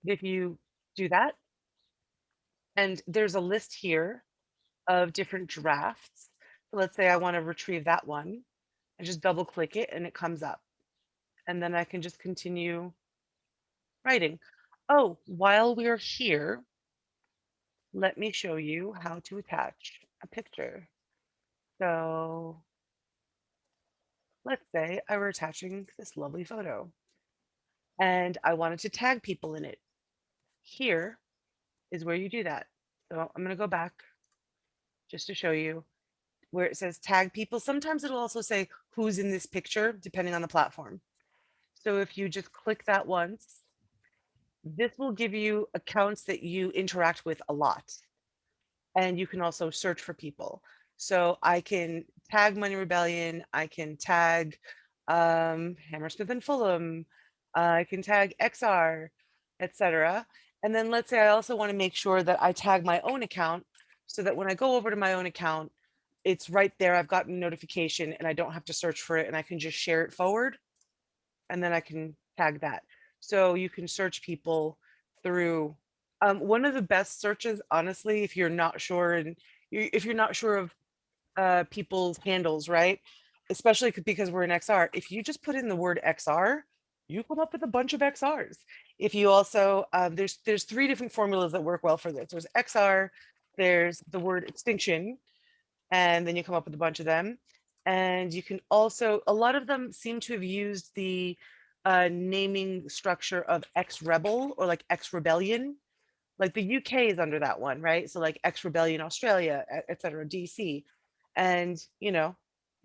If you do that, and there's a list here of different drafts. So let's say I want to retrieve that one. I just double click it and it comes up. And then I can just continue writing. Oh, while we're here, let me show you how to attach a picture. So let's say I were attaching this lovely photo and I wanted to tag people in it. Here is where you do that. So I'm going to go back just to show you where it says tag people. Sometimes it'll also say who's in this picture, depending on the platform. So if you just click that once, this will give you accounts that you interact with a lot. And you can also search for people. So I can tag Money Rebellion, I can tag Hammersmith and Fulham, I can tag XR, etc. And then let's say I also want to make sure that I tag my own account so that when I go over to my own account, it's right there. I've gotten a notification and I don't have to search for it and I can just share it forward and then I can tag that. So you can search people through one of the best searches, honestly, if you're not sure and if you're not sure of people's handles, right? Especially because we're in XR. If you just put in the word XR, you come up with a bunch of XRs. If you also, there's 3 different formulas that work well for this. There's XR, there's the word extinction, and then you come up with a bunch of them. And you can also, a lot of them seem to have used the naming structure of ex-rebel or like ex-rebellion. Like the UK is under that one, right? So like ex-rebellion Australia, etc., DC. And, you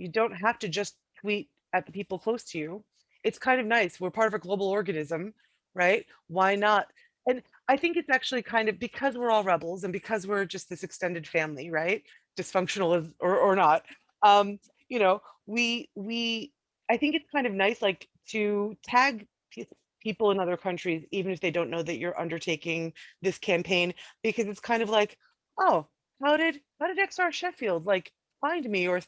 don't have to just tweet at the people close to you. It's kind of nice. We're part of a global organism, right? Why not? And I think it's actually kind of because we're all rebels and because we're just this extended family, right? Dysfunctional as, or not. We I think it's kind of nice, like to tag people in other countries, even if they don't know that you're undertaking this campaign, because it's kind of like, oh, how did XR Sheffield like find me, or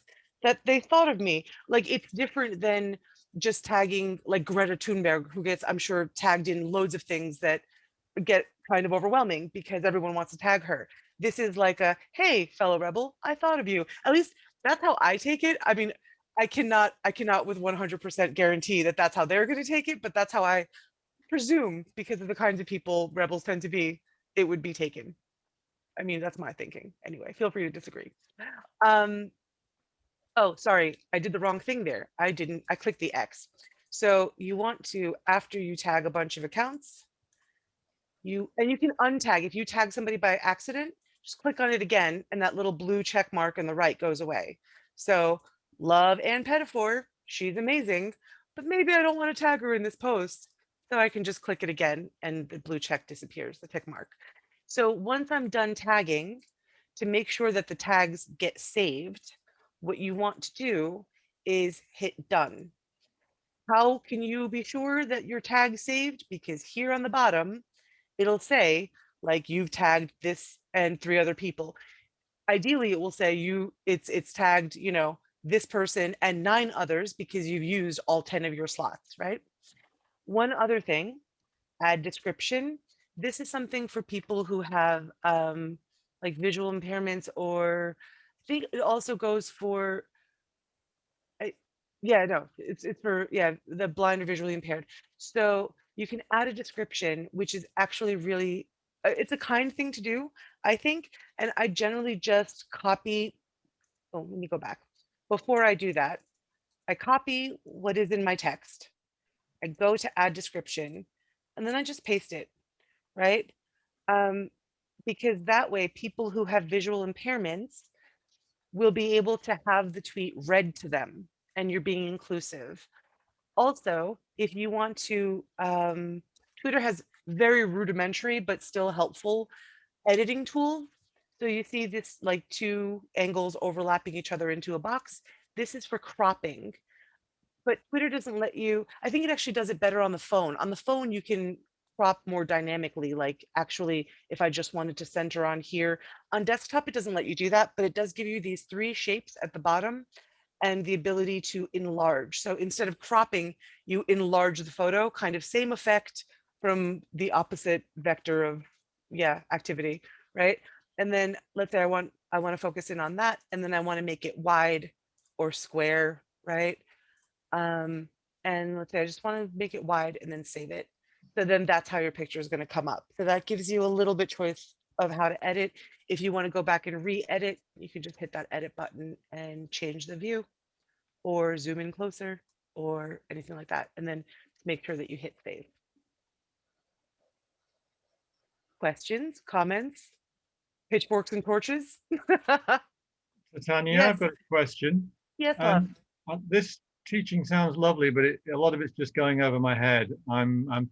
that they thought of me? Like it's different than just tagging like Greta Thunberg, who gets, I'm sure, tagged in loads of things that get kind of overwhelming because everyone wants to tag her. This is like a, hey, fellow rebel, I thought of you. At least that's how I take it. I mean, I cannot with 100% guarantee that that's how they're going to take it, but that's how I presume, because of the kinds of people rebels tend to be, it would be taken. I mean, that's my thinking. Anyway, feel free to disagree. Oh, sorry, I did the wrong thing there. I clicked the X. So you want to, after you tag a bunch of accounts, you can untag. If you tag somebody by accident, just click on it again and that little blue check mark on the right goes away. So love Ann Pettifor, she's amazing, but maybe I don't want to tag her in this post. So I can just click it again and the blue check disappears, the tick mark. So once I'm done tagging, to make sure that the tags get saved, what you want to do is hit done. How can you be sure that your tag saved? Because here on the bottom, it'll say like you've tagged this and 3 other people. Ideally, it will say it's tagged, you know, this person and 9 others because you've used all 10 of your slots, right? One other thing, add description. This is something for people who have like visual impairments, or I think it also goes for, yeah, no, it's for, yeah, the blind or visually impaired. So you can add a description, which is actually really, it's a kind thing to do, I think. And I generally just copy, oh, let me go back. Before I do that, I copy what is in my text. I go to add description, and then I just paste it, right? Because that way people who have visual impairments will be able to have the tweet read to them, and you're being inclusive. Also, if you want to, Twitter has very rudimentary but still helpful editing tool. So you see this like 2 angles overlapping each other into a box. This is for cropping, but Twitter doesn't let you, I think it actually does it better on the phone. On the phone, you can crop more dynamically. Like actually, if I just wanted to center on here, on desktop, it doesn't let you do that, but it does give you these 3 shapes at the bottom and the ability to enlarge. So instead of cropping, you enlarge the photo, kind of same effect from the opposite vector of, yeah, activity, right? And then let's say I want to focus in on that, and then I want to make it wide or square, right? And let's say I just want to make it wide and then save it. So then that's how your picture is going to come up. So that gives you a little bit choice of how to edit. If you want to go back and re-edit, you can just hit that edit button and change the view or zoom in closer or anything like that. And then make sure that you hit save. Questions, comments, pitchforks and torches? Tanya, Yes. I've got a question. Yes, love. This teaching sounds lovely, but a lot of it's just going over my head. I'm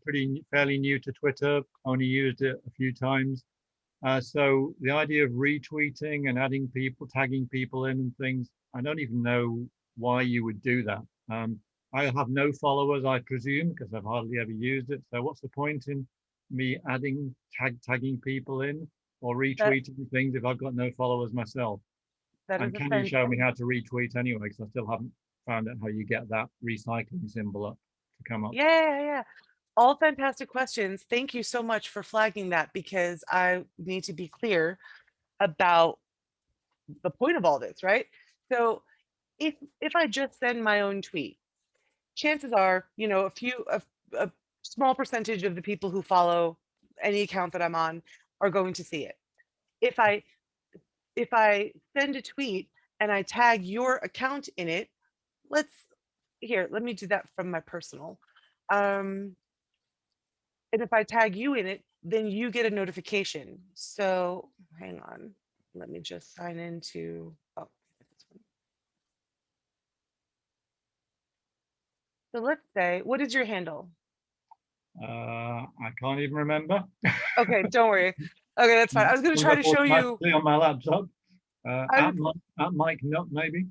fairly new to Twitter, only used it a few times. So the idea of retweeting and adding people, tagging people in and things, I don't even know why you would do that. I have no followers, I presume, because I've hardly ever used it. So what's the point in me adding, tagging people in or retweeting things if I've got no followers myself? And can you show me how to retweet anyway? Because I still haven't found out how you get that recycling symbol up to come up. Yeah. All fantastic questions. Thank you so much for flagging that, because I need to be clear about the point of all this, right? So if I just send my own tweet, chances are, you know, a small percentage of the people who follow any account that I'm on are going to see it. If I send a tweet and I tag your account in it, let me do that from my personal. And if I tag you in it, then you get a notification. So hang on, let me just sign into, oh, this one. So let's say, what is your handle? I can't even remember. Okay, don't worry. Okay, that's fine. I was going to try to show you on my laptop. At Mike Nut, maybe.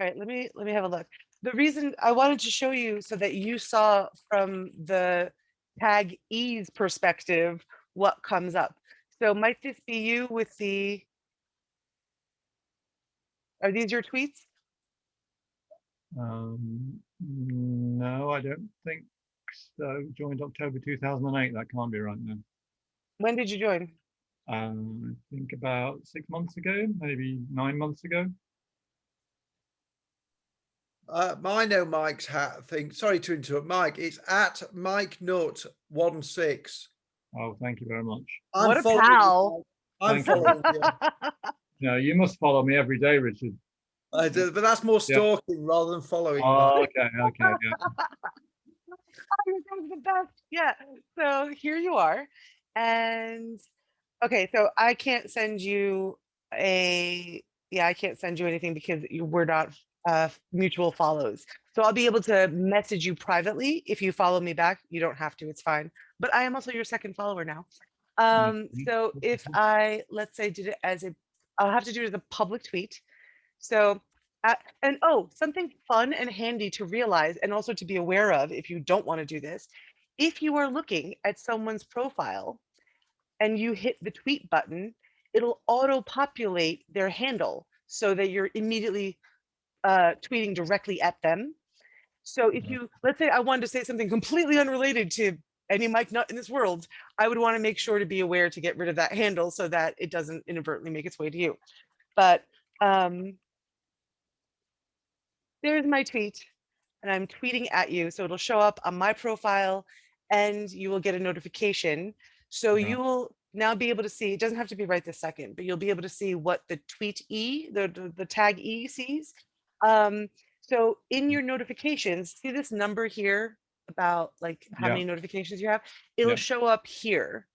All right, let me have a look. The reason I wanted to show you so that you saw from the tag ease perspective what comes up. So might this be you with the, are these your tweets? No, I don't think so. Joined October 2008. That can't be right now. When did you join? I think about 6 months ago, maybe 9 months ago. I know Mike's hat thing. Sorry to interrupt, Mike. It's at Mike Nut 16. Oh, thank you very much. What a pal. I'm following you. No, you must follow me every day, Richard. I do, but that's more stalking rather than following. Oh, okay, yeah. You're the best. Yeah. So here you are. And okay, so I can't send you I can't send you anything because we're not mutual follows. So I'll be able to message you privately. If you follow me back, you don't have to, it's fine. But I am also your second follower now. So if I, let's say, did it as I'll have to do it as a public tweet. So, and oh, something fun and handy to realize and also to be aware of if you don't want to do this. If you are looking at someone's profile and you hit the tweet button, it'll auto-populate their handle so that you're immediately tweeting directly at them. So if you, let's say I wanted to say something completely unrelated to any Mike Nut in this world, I would want to make sure to be aware to get rid of that handle so that it doesn't inadvertently make its way to you. But there's my tweet, and I'm tweeting at you. So it'll show up on my profile and you will get a notification. So Right. you will now be able to see, it doesn't have to be right this second, but you'll be able to see what the tweet E, the tag E sees. So in your notifications, see this number here about like how Yeah. many notifications you have? It'll Yeah. show up here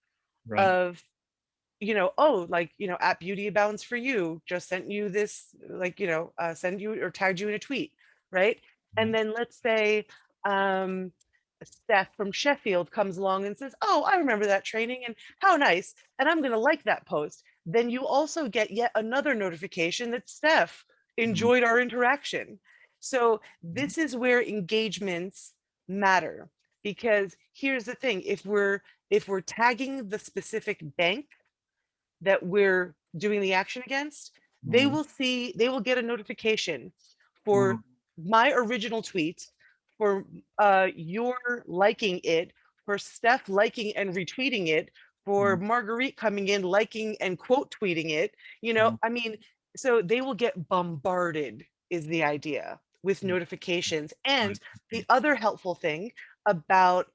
Right. of, you know, oh, like, you know, at Beauty Abounds for You just sent you this, like, you know, send you or tagged you in a tweet, right? And then let's say Steph from Sheffield comes along and says, oh, I remember that training and how nice, and I'm going to like that post. Then you also get yet another notification that Steph enjoyed our interaction. So this is where engagements matter, because here's the thing, if we're tagging the specific bank that we're doing the action against, they will see, they will get a notification for my original tweet, for your liking it, for Steph liking and retweeting it, for Marguerite coming in, liking and quote tweeting it, you know, I mean, so they will get bombarded is the idea with notifications. And the other helpful thing about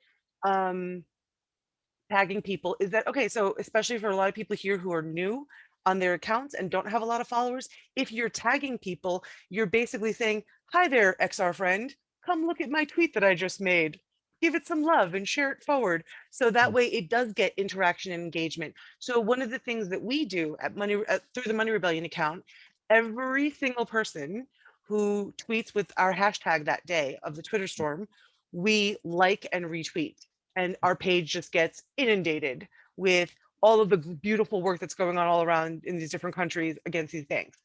tagging people is that, okay, so especially for a lot of people here who are new on their accounts and don't have a lot of followers, if you're tagging people, you're basically saying, hi there, XR friend, come look at my tweet that I just made. Give it some love and share it forward. So that way it does get interaction and engagement. So one of the things that we do at through the Money Rebellion account, every single person who tweets with our hashtag that day of the Twitter storm, we like and retweet. And our page just gets inundated with all of the beautiful work that's going on all around in these different countries against these banks.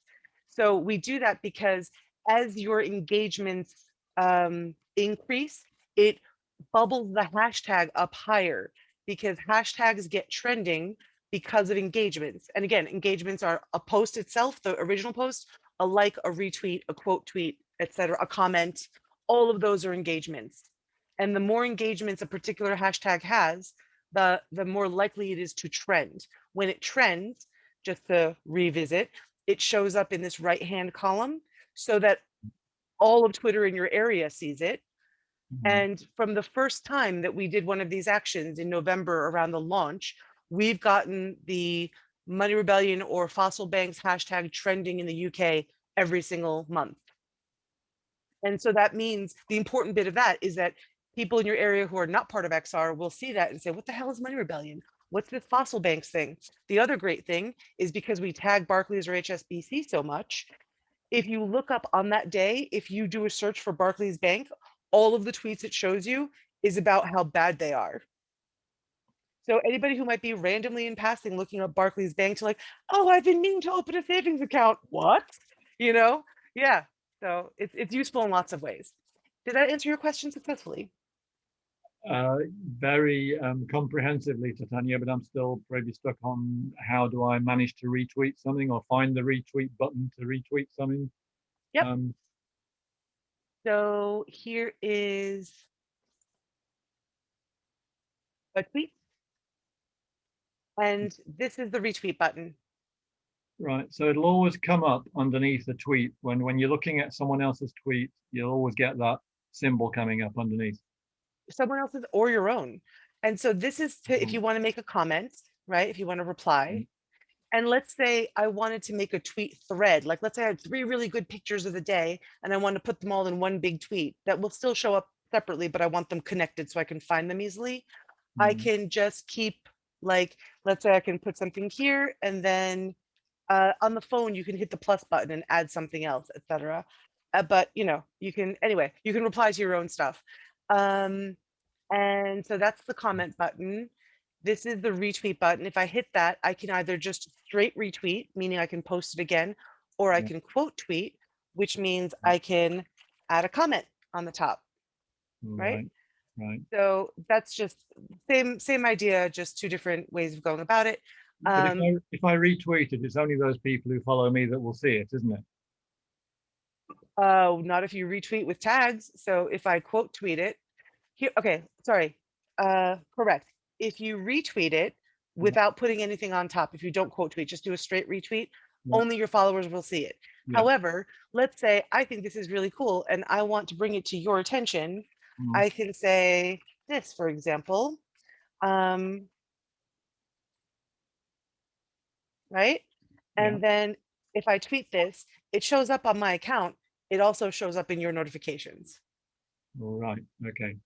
So we do that because as your engagements increase, it bubbles the hashtag up higher, because hashtags get trending because of engagements. And again, engagements are a post itself, the original post, a like, a retweet, a quote tweet, etc., a comment. All of those are engagements. And the more engagements a particular hashtag has, the more likely it is to trend. When it trends, just to revisit, it shows up in this right-hand column so that all of Twitter in your area sees it. And from the first time that we did one of these actions in November around the launch, we've gotten the Money Rebellion or Fossil Banks hashtag trending in the UK every single month. And so that means the important bit of that is that people in your area who are not part of XR will see that and say, what the hell is Money Rebellion? What's this Fossil Banks thing? The other great thing is because we tag Barclays or HSBC so much, if you look up on that day, if you do a search for Barclays Bank, all of the tweets it shows you is about how bad they are. So anybody who might be randomly in passing looking up Barclays Bank to like, oh, I've been meaning to open a savings account. What? You know? Yeah. So it's useful in lots of ways. Did that answer your question successfully? Very comprehensively, Titania, but I'm still probably stuck on how do I manage to retweet something or find the retweet button to retweet something. Yep. So here is a tweet. And this is the retweet button. Right. So it'll always come up underneath the tweet. When you're looking at someone else's tweet, you'll always get that symbol coming up underneath. Someone else's or your own. And so this is to, if you want to make a comment, right? If you want to reply. And let's say I wanted to make a tweet thread. Like, let's say I had 3 really good pictures of the day and I want to put them all in one big tweet that will still show up separately, but I want them connected so I can find them easily. I can just keep, like, let's say I can put something here and then on the phone, you can hit the plus button and add something else, etc. But you know, you can, anyway, you can reply to your own stuff. And so that's the comment button. This is the retweet button. If I hit that, I can either just straight retweet, meaning I can post it again, or I can quote tweet, which means I can add a comment on the top, right? Right. So that's just same idea, just two different ways of going about it. But if I retweet it, it's only those people who follow me that will see it, isn't it? Not if you retweet with tags. So if I quote tweet it here, okay, sorry. Correct. If you retweet it without putting anything on top, if you don't quote tweet, just do a straight retweet, Yeah. only your followers will see it. Yeah. However, let's say I think this is really cool and I want to bring it to your attention. Mm. I can say this, for example. Right? And Yeah. then if I tweet this, it shows up on my account. It also shows up in your notifications. All right. Okay.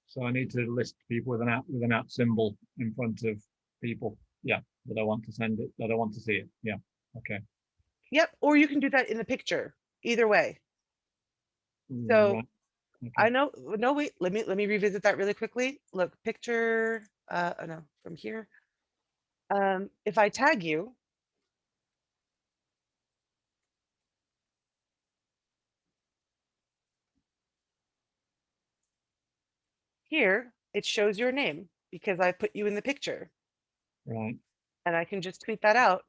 So I need to list people with an at symbol in front of people. Yeah, that I want to send it, that I want to see it. Yeah. Okay. Yep. Or you can do that in the picture. Either way. So Right. Okay. I know. No, wait. Let me revisit that really quickly. Look, picture. Oh no, from here. If I tag you, here it shows your name because I put you in the picture. Right. And I can just tweet that out.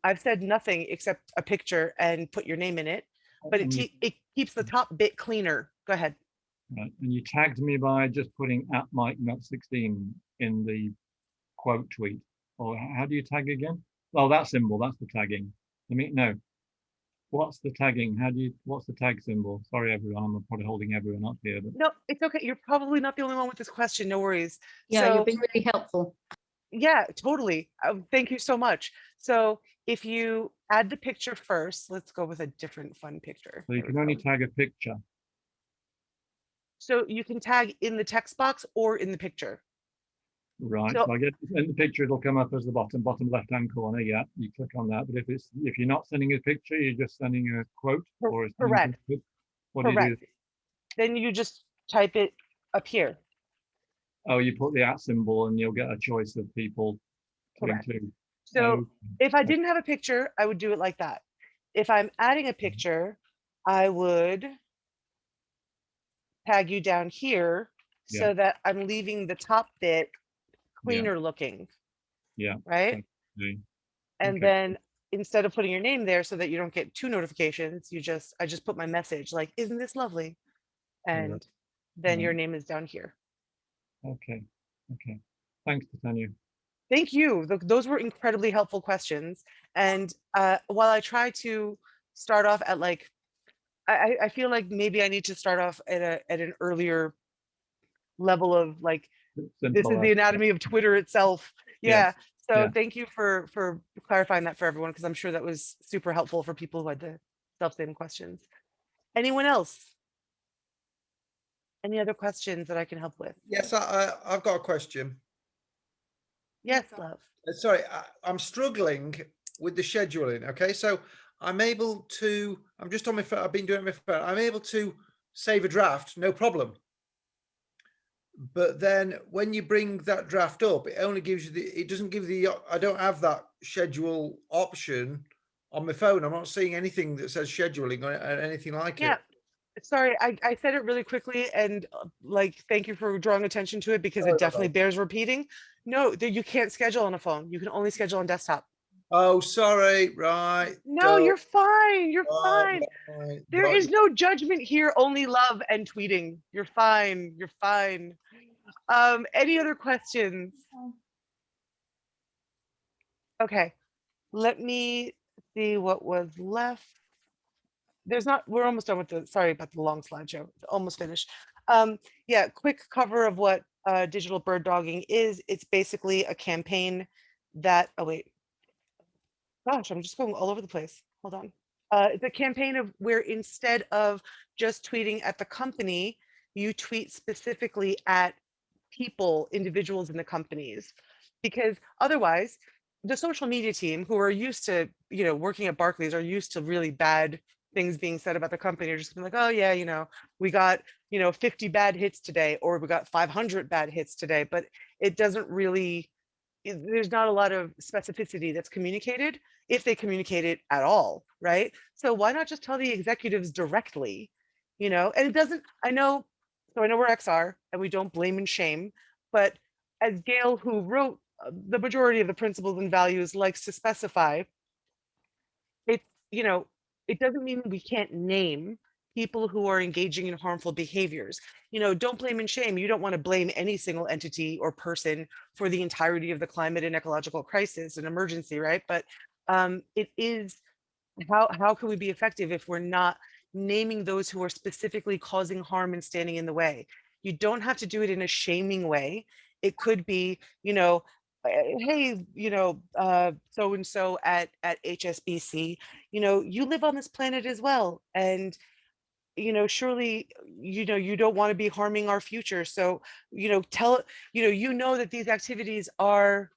I've said nothing except a picture and put your name in it, but it keeps the top bit cleaner. Go ahead. Right. And you tagged me by just putting at Mike Nut 16 in the quote tweet. Or how do you tag again? Oh, that symbol, that's the tagging. I mean, no. What's the tagging? What's the tag symbol? Sorry, everyone, I'm probably holding everyone up here. But No, it's okay. You're probably not the only one with this question. No worries. Yeah, So, you've been really helpful. yeah, totally. Thank you so much. So if you add the picture first, let's go with a different fun picture. so you There we can only go. tag a picture. So you can tag in the text box or in the picture. Right. So- So I get in the picture, it'll come up as the bottom left-hand corner. Yeah, you click on that. But if you're not sending a picture, you're just sending a quote or a Correct. What do you do? Correct. Then you just type it up here. Oh, you put the at symbol and you'll get a choice of people to Correct. include. So Oh, if I didn't have a picture, I would do it like that. If I'm adding a picture, I would tag you down here so Yeah. that I'm leaving the top bit Yeah. cleaner looking, Yeah. right? Okay. And Okay. then instead of putting your name there so that you don't get two notifications, I just put my message like, isn't this lovely? And then your Right. name is down here. Okay. Okay. Thanks, Titania. Thank you. Those were incredibly helpful questions. And while I try to start off at like, I feel like maybe I need to start off at an earlier level of like, this Simple is the anatomy of Twitter itself. Yeah. Yes. So Yeah. thank you for clarifying that for everyone, because I'm sure that was super helpful for people who had the self-same questions. Anyone else? Any other questions that I can help with? Yes, I've got a question. Yes, love. Sorry, I'm struggling with the scheduling. Okay, so I'm just on my phone. I've been doing it on my phone. I'm able to save a draft, no problem. But then when you bring that draft up, it only gives you it doesn't give I don't have that schedule option on my phone. I'm not seeing anything that says scheduling or anything like Yeah. it. Sorry, I said it really quickly and like, thank you for drawing attention to it because it definitely bears repeating. No, you can't schedule on a phone. You can only schedule on desktop. Oh, sorry. Right. No, you're fine. You're fine. Right. There is no judgment here, only love and tweeting. You're fine. You're fine. Any other questions? Okay, let me see what was left. We're almost done with sorry about the long slideshow. It's almost finished. Yeah, quick cover of what digital bird dogging is. It's basically a campaign that, oh wait, gosh, I'm just going all over the place. Hold on. It's a campaign of where instead of just tweeting at the company, you tweet specifically at people, individuals in the companies, because otherwise the social media team who are used to, working at Barclays are used to really bad things being said about the company are just like, oh yeah, we got, 50 bad hits today, or we got 500 bad hits today, but it doesn't really, there's not a lot of specificity that's communicated, if they communicate it at all, right? So why not just tell the executives directly, and it doesn't, I know So I know we're XR and we don't blame and shame, but as Gail, who wrote the majority of the principles and values, likes to specify, it's, it doesn't mean we can't name people who are engaging in harmful behaviors. Don't blame and shame. You don't want to blame any single entity or person for the entirety of the climate and ecological crisis and emergency, right? But it is, how can we be effective if we're not naming those who are specifically causing harm and standing in the way? You don't have to do it in a shaming way. It could be, hey, so and so at HSBC, you live on this planet as well, and surely you don't want to be harming our future. So tell that these activities are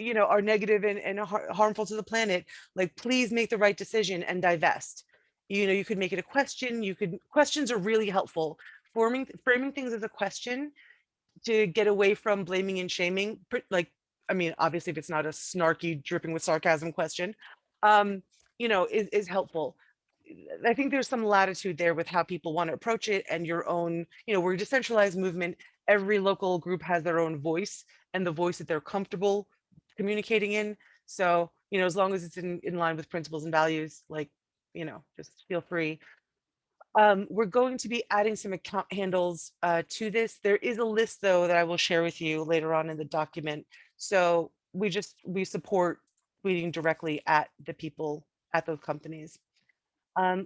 are negative and harmful to the planet. Like, please make the right decision and divest. You could make it a question. Questions are really helpful. Framing things as a question to get away from blaming and shaming. Like, I mean, obviously, if it's not a snarky, dripping with sarcasm question, is helpful. I think there's some latitude there with how people want to approach it, and your own, we're a decentralized movement. Every local group has their own voice and the voice that they're comfortable communicating in. So, as long as it's in line with principles and values, like, just feel free. We're going to be adding some account handles to this. There is a list, though, that I will share with you later on in the document. So we support tweeting directly at the people at those companies.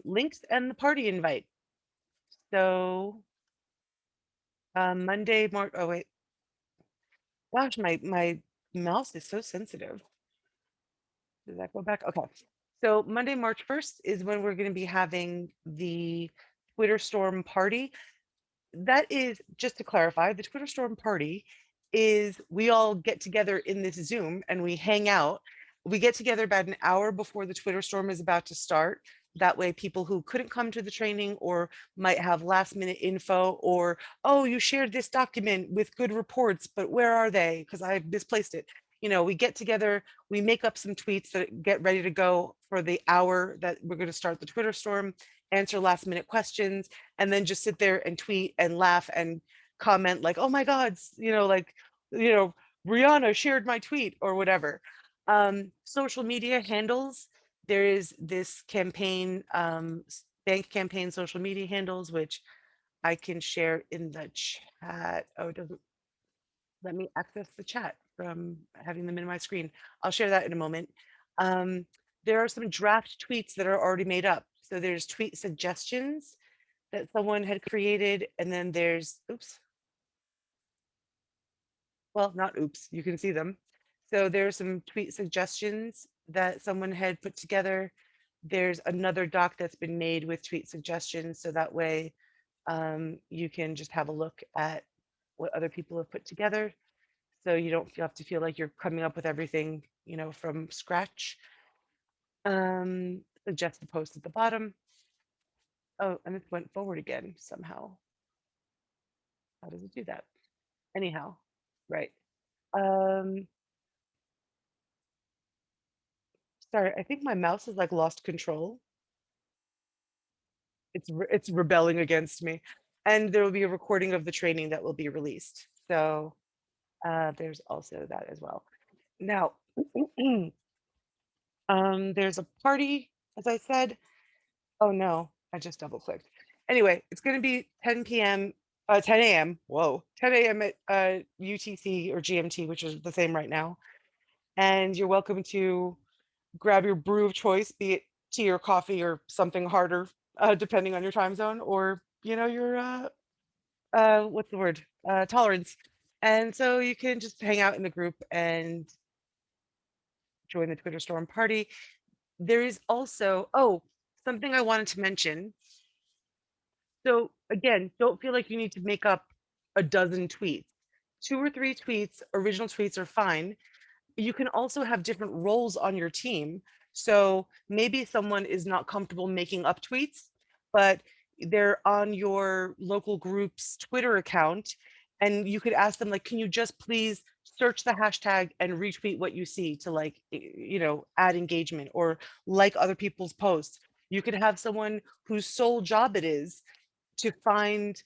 Links and the party invite. So Monday, March, oh wait, gosh, my mouse is so sensitive. Does that go back? Okay. So Monday, March 1st is when we're going to be having the Twitter Storm party. That is, just to clarify, the Twitter Storm party is we all get together in this Zoom and we hang out. We get together about an hour before the Twitter Storm is about to start. That way, people who couldn't come to the training or might have last minute info, or, oh, you shared this document with good reports, but where are they? Because I misplaced it. We get together, we make up some tweets that get ready to go for the hour that we're going to start the Twitter Storm, answer last minute questions, and then just sit there and tweet and laugh and comment like, oh my God, Rihanna shared my tweet or whatever. Social media handles. There is this campaign, bank campaign social media handles, which I can share in the chat. Oh, it doesn't let me access the chat from having them in my screen. I'll share that in a moment. There are some draft tweets that are already made up. So there's tweet suggestions that someone had created, and then there's, oops. Well, not oops, you can see them. So there's some tweet suggestions that someone had put together. There's another doc that's been made with tweet suggestions, so that way you can just have a look at what other people have put together. So you don't have to feel like you're coming up with everything, from scratch. Suggest the post at the bottom. Oh, and it went forward again somehow. How does it do that? Anyhow, right. Sorry, I think my mouse has like lost control. It's rebelling against me. And there will be a recording of the training that will be released. So there's also that as well. Now, there's a party, as I said. Oh no, I just double clicked. Anyway, it's going to be 10 p.m. 10 a.m. Whoa, 10 a.m. at UTC or GMT, which is the same right now. And you're welcome to grab your brew of choice, be it tea or coffee or something harder, depending on your time zone, or your what's the word, tolerance. And so you can just hang out in the group and join the Twitter Storm party. There is also, something I wanted to mention. So again, don't feel like you need to make up a dozen tweets. 2 or 3 tweets, original tweets are fine. You can also have different roles on your team. So maybe someone is not comfortable making up tweets, but they're on your local group's Twitter account, and you could ask them, like, can you just please search the hashtag and retweet what you see to, like, add engagement or like other people's posts. You could have someone whose sole job it is to find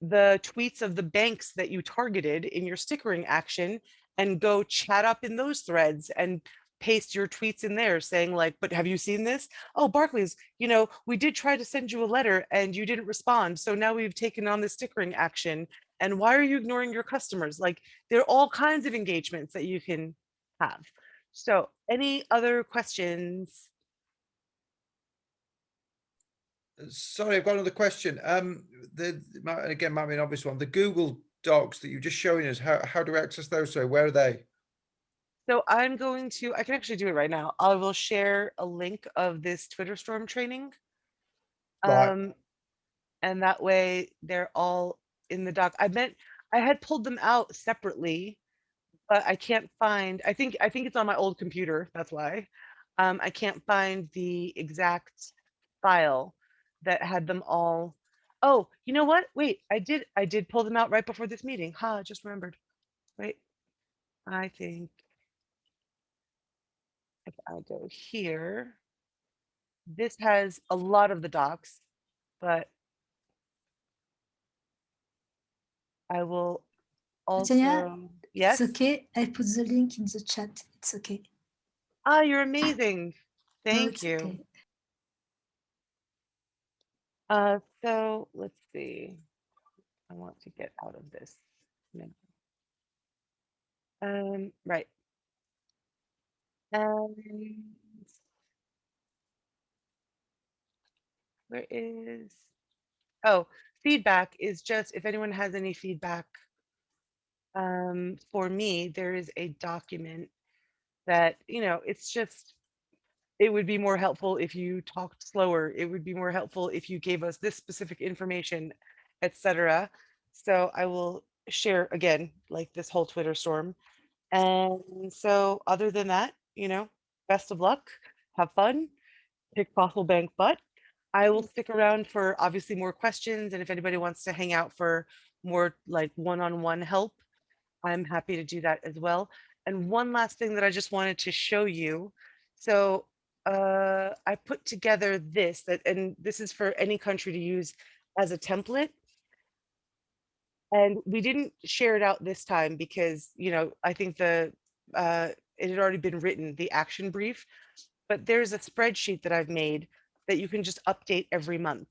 the tweets of the banks that you targeted in your stickering action and go chat up in those threads and paste your tweets in there saying like, but have you seen this? Oh, Barclays, you know, we did try to send you a letter and you didn't respond. So now we've taken on the stickering action. And why are you ignoring your customers? Like, there are all kinds of engagements that you can have. So any other questions? Sorry, I've got another question. Again, might be an obvious one. The Google Docs that you're just showing us, how do we access those? So where are they? So I'm going to, I can actually do it right now. I will share a link of this Twitter Storm training. Right. And that way they're all in the doc. I had pulled them out separately, but I can't find, I think it's on my old computer. That's why. I can't find the exact file that had them all. Oh, you know what? Wait, I did pull them out right before this meeting. Ha, I just remembered. Wait, I think if I go here, this has a lot of the docs, but I will Virginia, also, yes. it's okay. I put the link in the chat. It's okay. Ah, you're amazing. No, Thank it's you. okay. So let's see. I want to get out of this. No. Right. And where is, oh, feedback is just, if anyone has any feedback, for me, there is a document that, you know, it's just, it would be more helpful if you talked slower. It would be more helpful if you gave us this specific information, etc. So I will share again, like this whole Twitter storm. And so other than that, you know, best of luck, have fun, kick fossil bank butt. I will stick around for obviously more questions. And if anybody wants to hang out for more like one-on-one help, I'm happy to do that as well. And one last thing that I just wanted to show you. So I put together this, and this is for any country to use as a template. And we didn't share it out this time because, you know, I think it had already been written, the action brief, but there's a spreadsheet that I've made that you can just update every month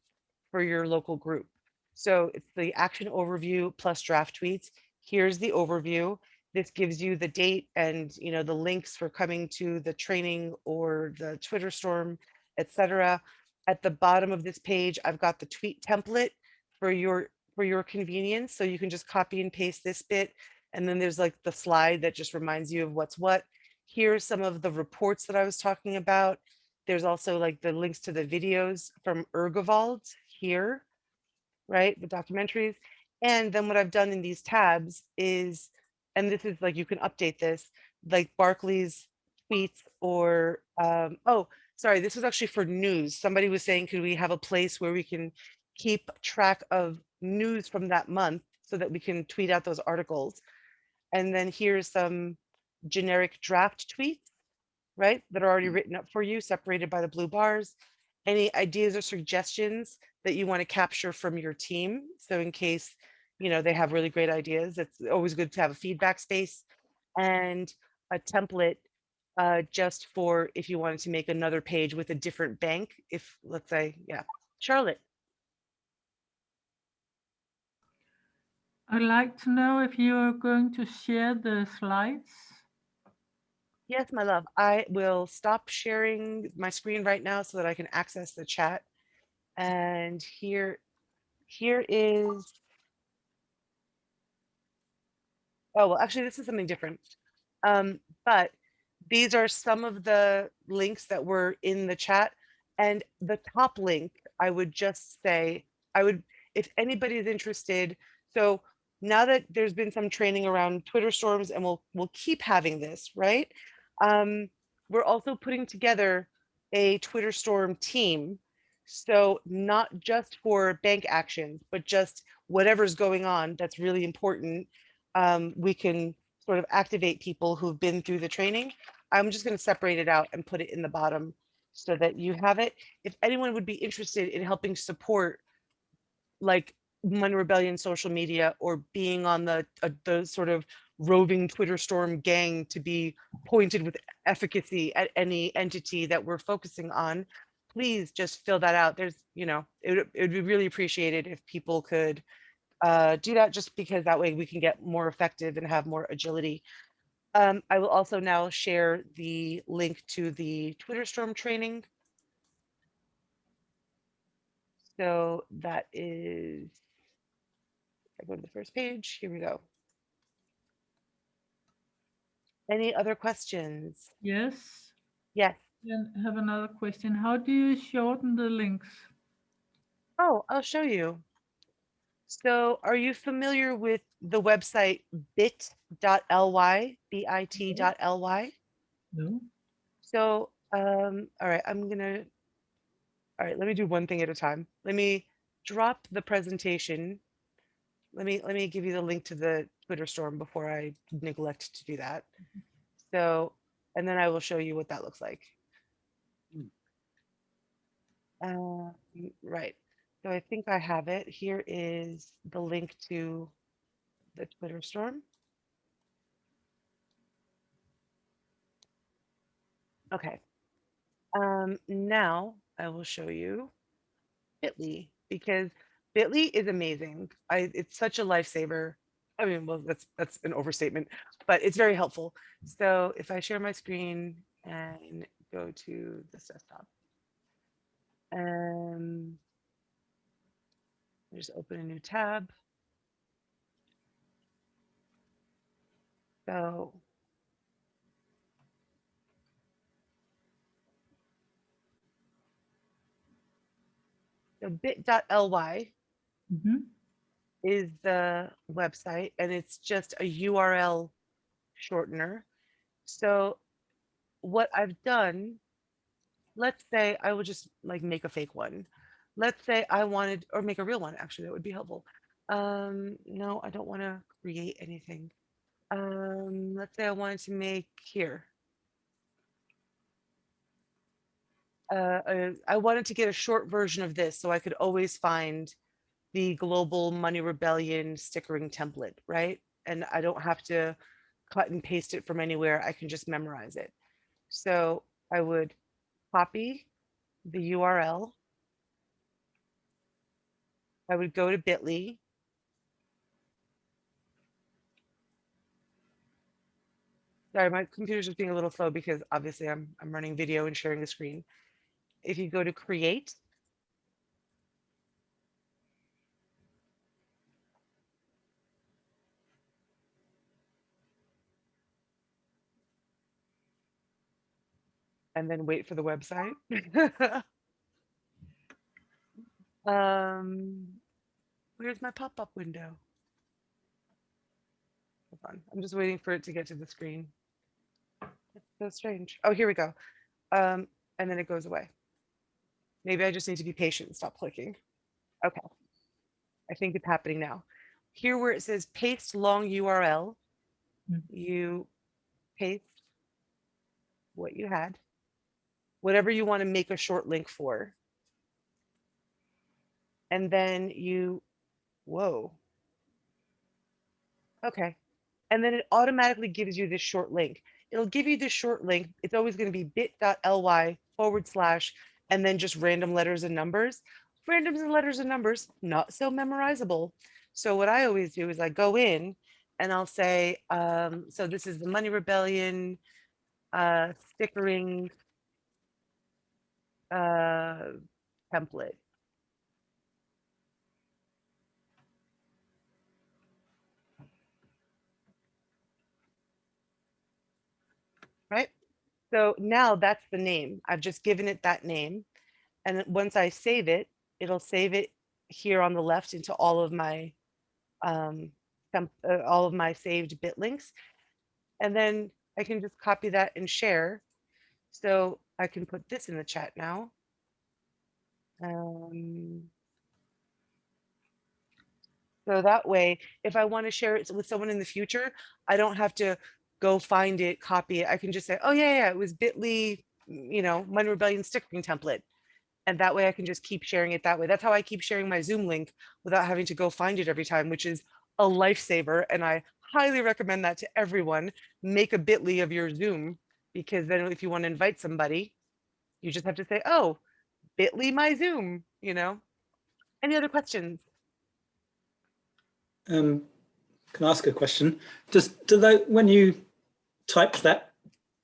for your local group. So it's the action overview plus draft tweets. Here's the overview. This gives you the date and, you know, the links for coming to the training or the Twitter storm, etc. At the bottom of this page, I've got the tweet template for your convenience. So you can just copy and paste this bit. And then there's like the slide that just reminds you of what's what. Here's some of the reports that I was talking about. There's also like the links to the videos from Ergewald here, right? The documentaries. And then what I've done in these tabs is, and this is like, you can update this, like Barclays tweets or, oh, sorry, this was actually for news. Somebody was saying, could we have a place where we can keep track of news from that month so that we can tweet out those articles? And then here's some generic draft tweets, right, that are already written up for you, separated by the blue bars. Any ideas or suggestions that you want to capture from your team? So in case, you know, they have really great ideas, it's always good to have a feedback space and a template just for if you wanted to make another page with a different bank. If, let's say, yeah, Charlotte. I'd like to know if you are going to share the slides. Yes, my love. I will stop sharing my screen right now so that I can access the chat. And here is, oh, well, actually, this is something different. But these are some of the links that were in the chat. And the top link, I would just say, if anybody is interested, so now that there's been some training around Twitter storms, and we'll keep having this, right? We're also putting together a Twitter storm team. So not just for bank actions, but just whatever's going on that's really important. We can sort of activate people who've been through the training. I'm just going to separate it out and put it in the bottom so that you have it. If anyone would be interested in helping support like Money Rebellion social media or being on the sort of roving Twitter storm gang to be pointed with efficacy at any entity that we're focusing on, please just fill that out. There's, you know, it would be really appreciated if people could do that, just because that way we can get more effective and have more agility. I will also now share the link to the Twitter storm training. So that is, I go to the first page, here we go. Any other questions? Yes. Yes. Then I have another question. How do you shorten the links? Oh, I'll show you. So are you familiar with the website bit.ly, bit.ly? No. So, all right, all right, let me do one thing at a time. Let me drop the presentation. Let me give you the link to the Twitter storm before I neglect to do that. So, and then I will show you what that looks like. Right. So I think I have it. Here is the link to the Twitter storm. Okay. Now I will show you Bitly, because Bitly is amazing. It's such a lifesaver. I mean, well, that's an overstatement, but it's very helpful. So if I share my screen and go to this desktop, just open a new tab. So bit.ly is the website, and it's just a URL shortener. So what I've done, let's say I will just like make a fake one. Let's say I wanted, or make a real one, actually, that would be helpful. No, I don't want to create anything. Let's say I wanted to make here. I wanted to get a short version of this so I could always find the global Money Rebellion stickering template, right? And I don't have to cut and paste it from anywhere. I can just memorize it. So I would copy the URL. I would go to Bitly. Sorry, my computer's just being a little slow because obviously I'm running video and sharing the screen. If you go to create, and then wait for the website. Where's my pop-up window? Hold on, I'm just waiting for it to get to the screen. That's so strange. Oh, here we go. And then it goes away. Maybe I just need to be patient and stop clicking. Okay. I think it's happening now. Here where it says paste long URL, you paste what you had, whatever you want to make a short link for. And then you, whoa. Okay. And then it automatically gives you this short link. It'll give you this short link. It's always going to be bit.ly / and then just random letters and numbers. Randoms and letters and numbers, not so memorizable. So what I always do is I go in and I'll say, so this is the Money Rebellion stickering template. Right? So now that's the name. I've just given it that name. And then once I save it, it'll save it here on the left into all of my saved bit links. And then I can just copy that and share. So I can put this in the chat now. So that way, if I want to share it with someone in the future, I don't have to go find it, copy it. I can just say, oh yeah, it was bit.ly, you know, Money Rebellion stickering template. And that way I can just keep sharing it that way. That's how I keep sharing my Zoom link without having to go find it every time, which is a lifesaver. And I highly recommend that to everyone. Make a bit.ly of your Zoom, because then if you want to invite somebody, you just have to say, oh, bit.ly my Zoom, you know? Any other questions? Can I ask a question? Do they, when you type that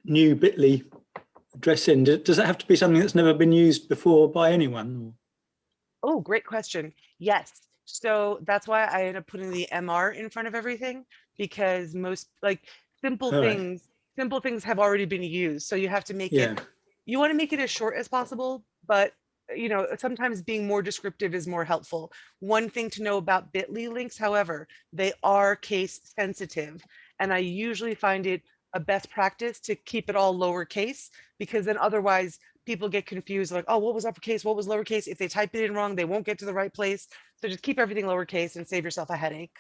new bit.ly address in, does it have to be something that's never been used before by anyone? Oh, great question. Yes. So that's why I ended up putting the MR in front of everything, because most like simple All right. things have already been used. So you have to make Yeah. it, you want to make it as short as possible, but you know, sometimes being more descriptive is more helpful. One thing to know about bit.ly links, however, they are case sensitive. And I usually find it a best practice to keep it all lowercase, because then otherwise people get confused, like, oh, what was uppercase, what was lowercase? If they type it in wrong, they won't get to the right place. So just keep everything lowercase and save yourself a headache.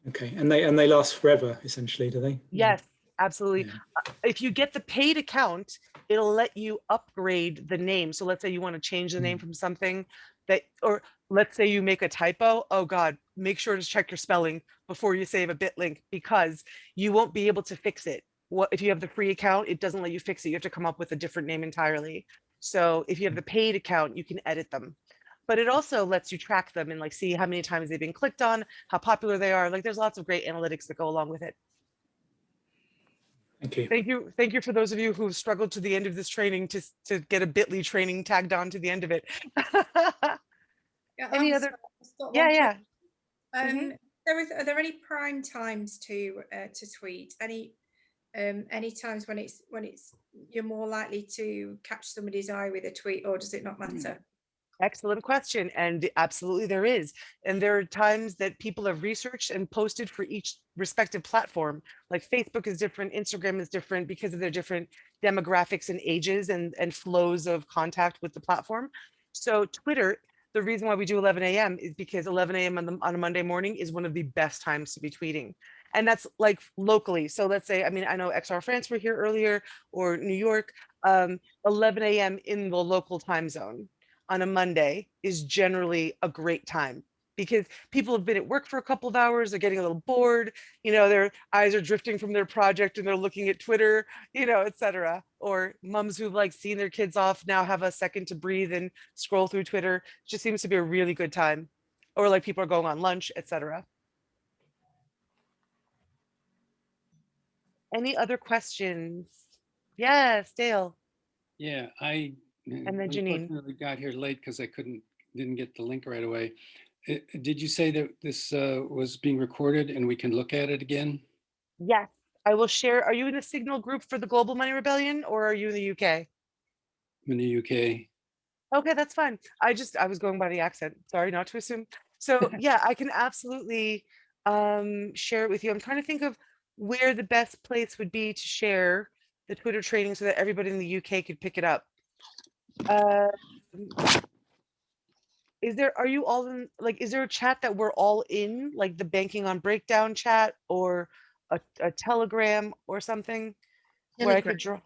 Okay, and they last forever, essentially, do they? Yes, absolutely. Yeah. If you get the paid account, it'll let you upgrade the name. So let's say you want to change the name from something that, or let's say you make a typo. Oh God, make sure to check your spelling before you save a bit link, because you won't be able to fix it. What if you have the free account, it doesn't let you fix it. You have to come up with a different name entirely. So if you have the paid account, you can edit them. But it also lets you track them and like see how many times they've been clicked on, how popular they are. Like there's lots of great analytics that go along with it. Thank you. Thank you for those of you who've struggled to the end of this training to get a bit.ly training tagged on to the end of it. Any other? Yeah. Are there any prime times to tweet? Any times when it's you're more likely to catch somebody's eye with a tweet, or does it not matter? Excellent question. And absolutely there is. And there are times that people have researched and posted for each respective platform. Like Facebook is different, Instagram is different because of their different demographics and ages and flows of contact with the platform. So Twitter, the reason why we do 11 a.m. is because 11 a.m. on a Monday morning is one of the best times to be tweeting. And that's like locally. So let's say, I mean, I know XR France were here earlier, or New York, 11 a.m. in the local time zone on a Monday is generally a great time, because people have been at work for a couple of hours, they're getting a little bored, you know, their eyes are drifting from their project and they're looking at Twitter, you know, etc. Or moms who've like seen their kids off now have a second to breathe and scroll through Twitter. It just seems to be a really good time. Or like people are going on lunch, etc. Any other questions? Yes, Dale. Yeah, I And then Janine. unfortunately got here late because I didn't get the link right away. Did you say that this was being recorded and we can look at it again? Yes, I will share. Are you in the Signal group for the Global Money Rebellion, or are you in the UK? I'm in the UK. Okay, that's fine. I was going by the accent. Sorry, not to assume. So yeah, I can absolutely share it with you. I'm trying to think of where the best place would be to share the Twitter training so that everybody in the UK could pick it up. Are you all in, like, is there a chat that we're all in, like the Banking on Breakdown chat, or a Telegram or something where I could draw?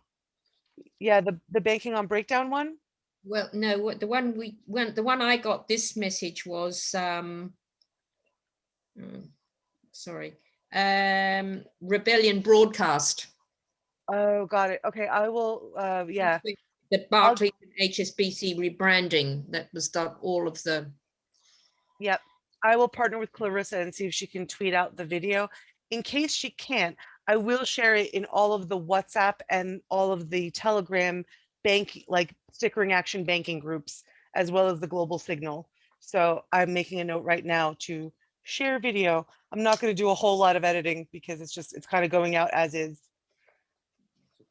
Yeah, the Banking on Breakdown one. Well, no, the one I got this message was sorry, Rebellion broadcast. Oh, got it. Okay, I will. Yeah. The Barclays and HSBC rebranding that was all of the. Yep, I will partner with Clarissa and see if she can tweet out the video. In case she can't, I will share it in all of the WhatsApp and all of the Telegram like stickering action banking groups, as well as the Global Signal. So I'm making a note right now to share video. I'm not going to do a whole lot of editing because it's kind of going out as is.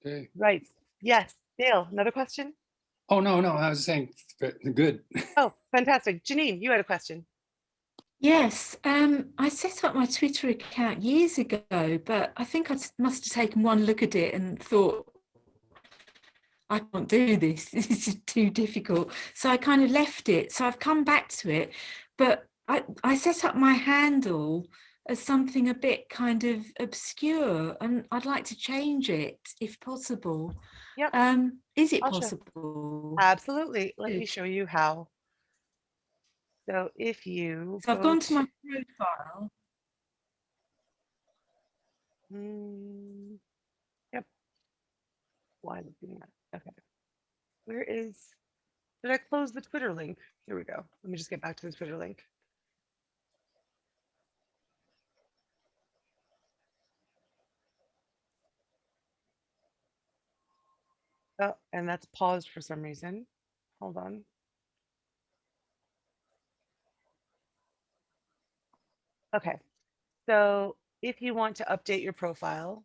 Okay. Right. Yes. Dale, another question? Oh, no, I was saying good. Oh, fantastic. Janine, you had a question. Yes, I set up my Twitter account years ago, but I think I must have taken one look at it and thought, I can't do this. This is too difficult. So I kind of left it. So I've come back to it, but I set up my handle as something a bit kind of obscure, and I'd like to change it if possible. Yep. Is it I'll show. possible? Absolutely. Let me Good. show you how. So if you So I've go gone to my profile. Yep. Why is it doing that? Okay. Where is, did I close the Twitter link? Here we go. Let me just get back to the Twitter link. Oh, and that's paused for some reason. Hold on. Okay. So if you want to update your profile,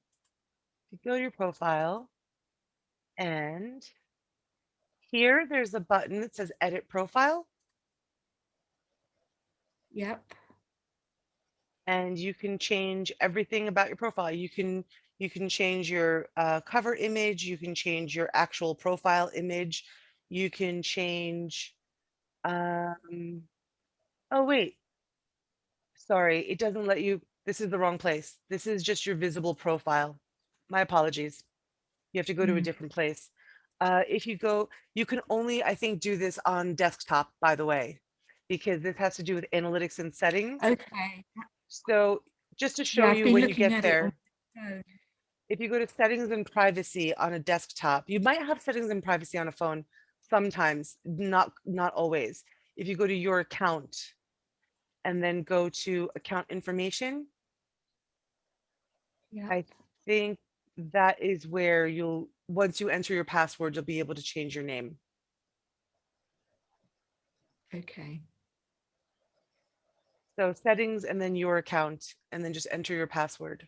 you go to your profile, and here there's a button that says edit profile. Yep. And you can change everything about your profile. You can change your cover image, you can change your actual profile image, you can change oh wait, sorry, it doesn't let you, this is the wrong place. This is just your visible profile. My apologies. You have to go to a different place. If you go, you can only, I think, do this on desktop, by the way, because this has to do with analytics and settings. Okay. So just to show Yeah, I've you been when you looking get at there, it on my phone. if you go to settings and privacy on a desktop, you might have settings and privacy on a phone sometimes, not always. If you go to your account and then go to account information, Yeah. I think that is where you'll, once you enter your password, you'll be able to change your name. Okay. So settings and then your account, and then just enter your password.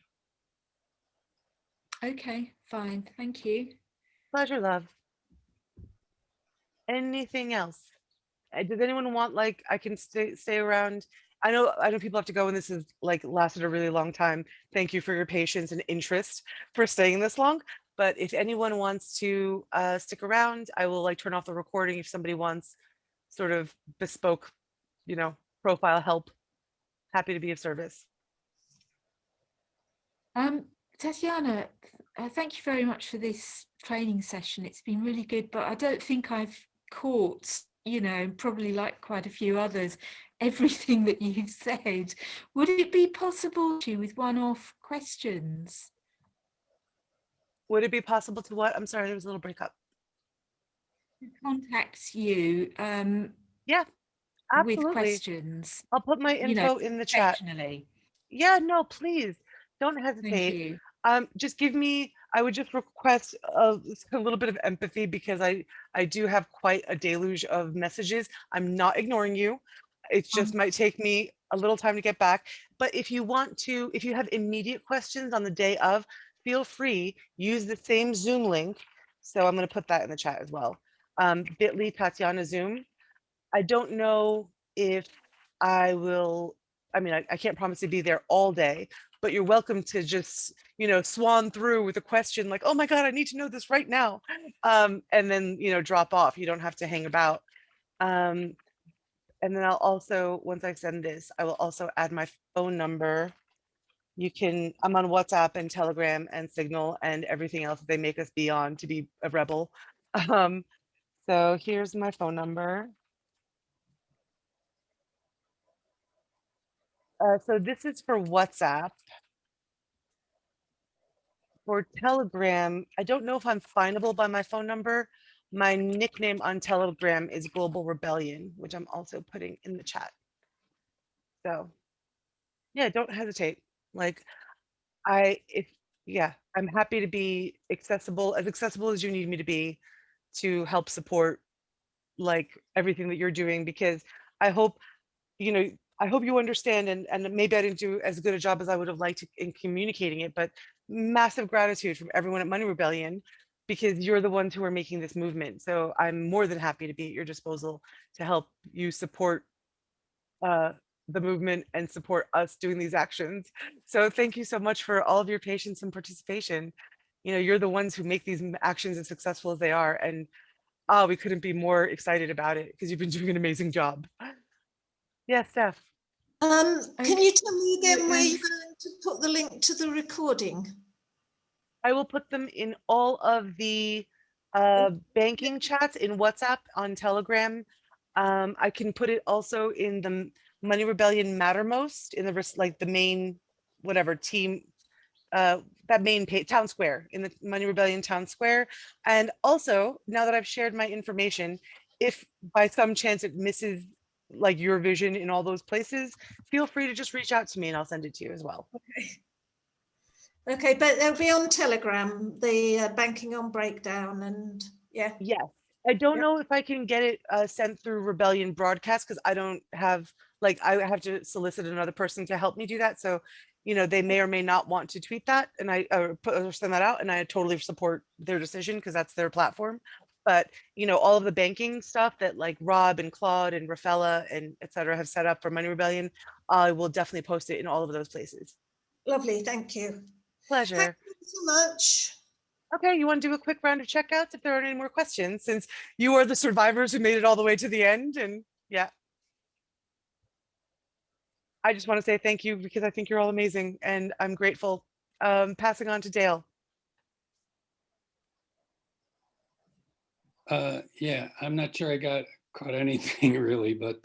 Okay, fine. Thank you. Pleasure, love. Anything else? Does anyone want, like, I can stay around? I know people have to go, and this is like lasted a really long time. Thank you for your patience and interest for staying this long. But if anyone wants to stick around, I will like turn off the recording if somebody wants sort of bespoke, you know, profile help. Happy to be of service. Tatiana, thank you very much for this training session. It's been really good, but I don't think I've caught, you know, probably like quite a few others, everything that you've said. Would it be possible to, with one-off questions? Would it be possible to what? I'm sorry, there was a little breakup. Contact you yeah, absolutely. with questions. I'll put my info in the chat. Yeah, no, please don't hesitate. Thank you. Just give me, I would just request a little bit of empathy, because I do have quite a deluge of messages. I'm not ignoring you. It just might take me a little time to get back. But if you want to, if you have immediate questions on the day of, feel free, use the same Zoom link. So I'm going to put that in the chat as well. bit.ly Tatiana Zoom. I don't know if I will, I mean, I can't promise to be there all day, but you're welcome to just, you know, swan through with a question like, oh my God, I need to know this right now. And then, you know, drop off. You don't have to hang about. And then I'll also, once I send this, I will also add my phone number. You can, I'm on WhatsApp and Telegram and Signal and everything else that they make us be on to be a rebel. So here's my phone number. So this is for WhatsApp. For Telegram, I don't know if I'm findable by my phone number. My nickname on Telegram is Global Rebellion, which I'm also putting in the chat. So yeah, don't hesitate. Like yeah, I'm happy to be accessible as you need me to be, to help support like everything that you're doing, because I hope, you know, I hope you understand, and maybe I didn't do as good a job as I would have liked in communicating it, but massive gratitude from everyone at Money Rebellion, because you're the ones who are making this movement. So I'm more than happy to be at your disposal to help you support the movement and support us doing these actions. So thank you so much for all of your patience and participation. You know, you're the ones who make these actions as successful as they are. And we couldn't be more excited about it, because you've been doing an amazing job. Yeah, Steph. Can you tell me again where Um, you're going to put the link to the recording? I will put them in all of the banking chats in WhatsApp, on Telegram. I can put it also in the Money Rebellion Mattermost, in the like the main whatever team, that main page, Town Square, in the Money Rebellion Town Square. And also, now that I've shared my information, if by some chance it misses like your vision in all those places, feel free to just reach out to me and I'll send it to you as well. Okay, but they'll be on Telegram, the banking on breakdown, and yeah. Yes. I don't know if I can get it sent through Rebellion Broadcast, because I don't have, like, I have to solicit another person to help me do that. So, you know, they may or may not want to tweet that and or send that out, and I totally support their decision because that's their platform. But, you know, all of the banking stuff that like Rob and Claude and Rafaela and et cetera have set up for Money Rebellion, I will definitely post it in all of those places. Lovely, thank you. Pleasure. Thank you so much. Okay, you want to do a quick round of checkouts if there aren't any more questions, since you are the survivors who made it all the way to the end? And yeah. I just want to say thank you because I think you're all amazing and I'm grateful. Passing on to Dale. Yeah, I'm not sure I caught anything really, but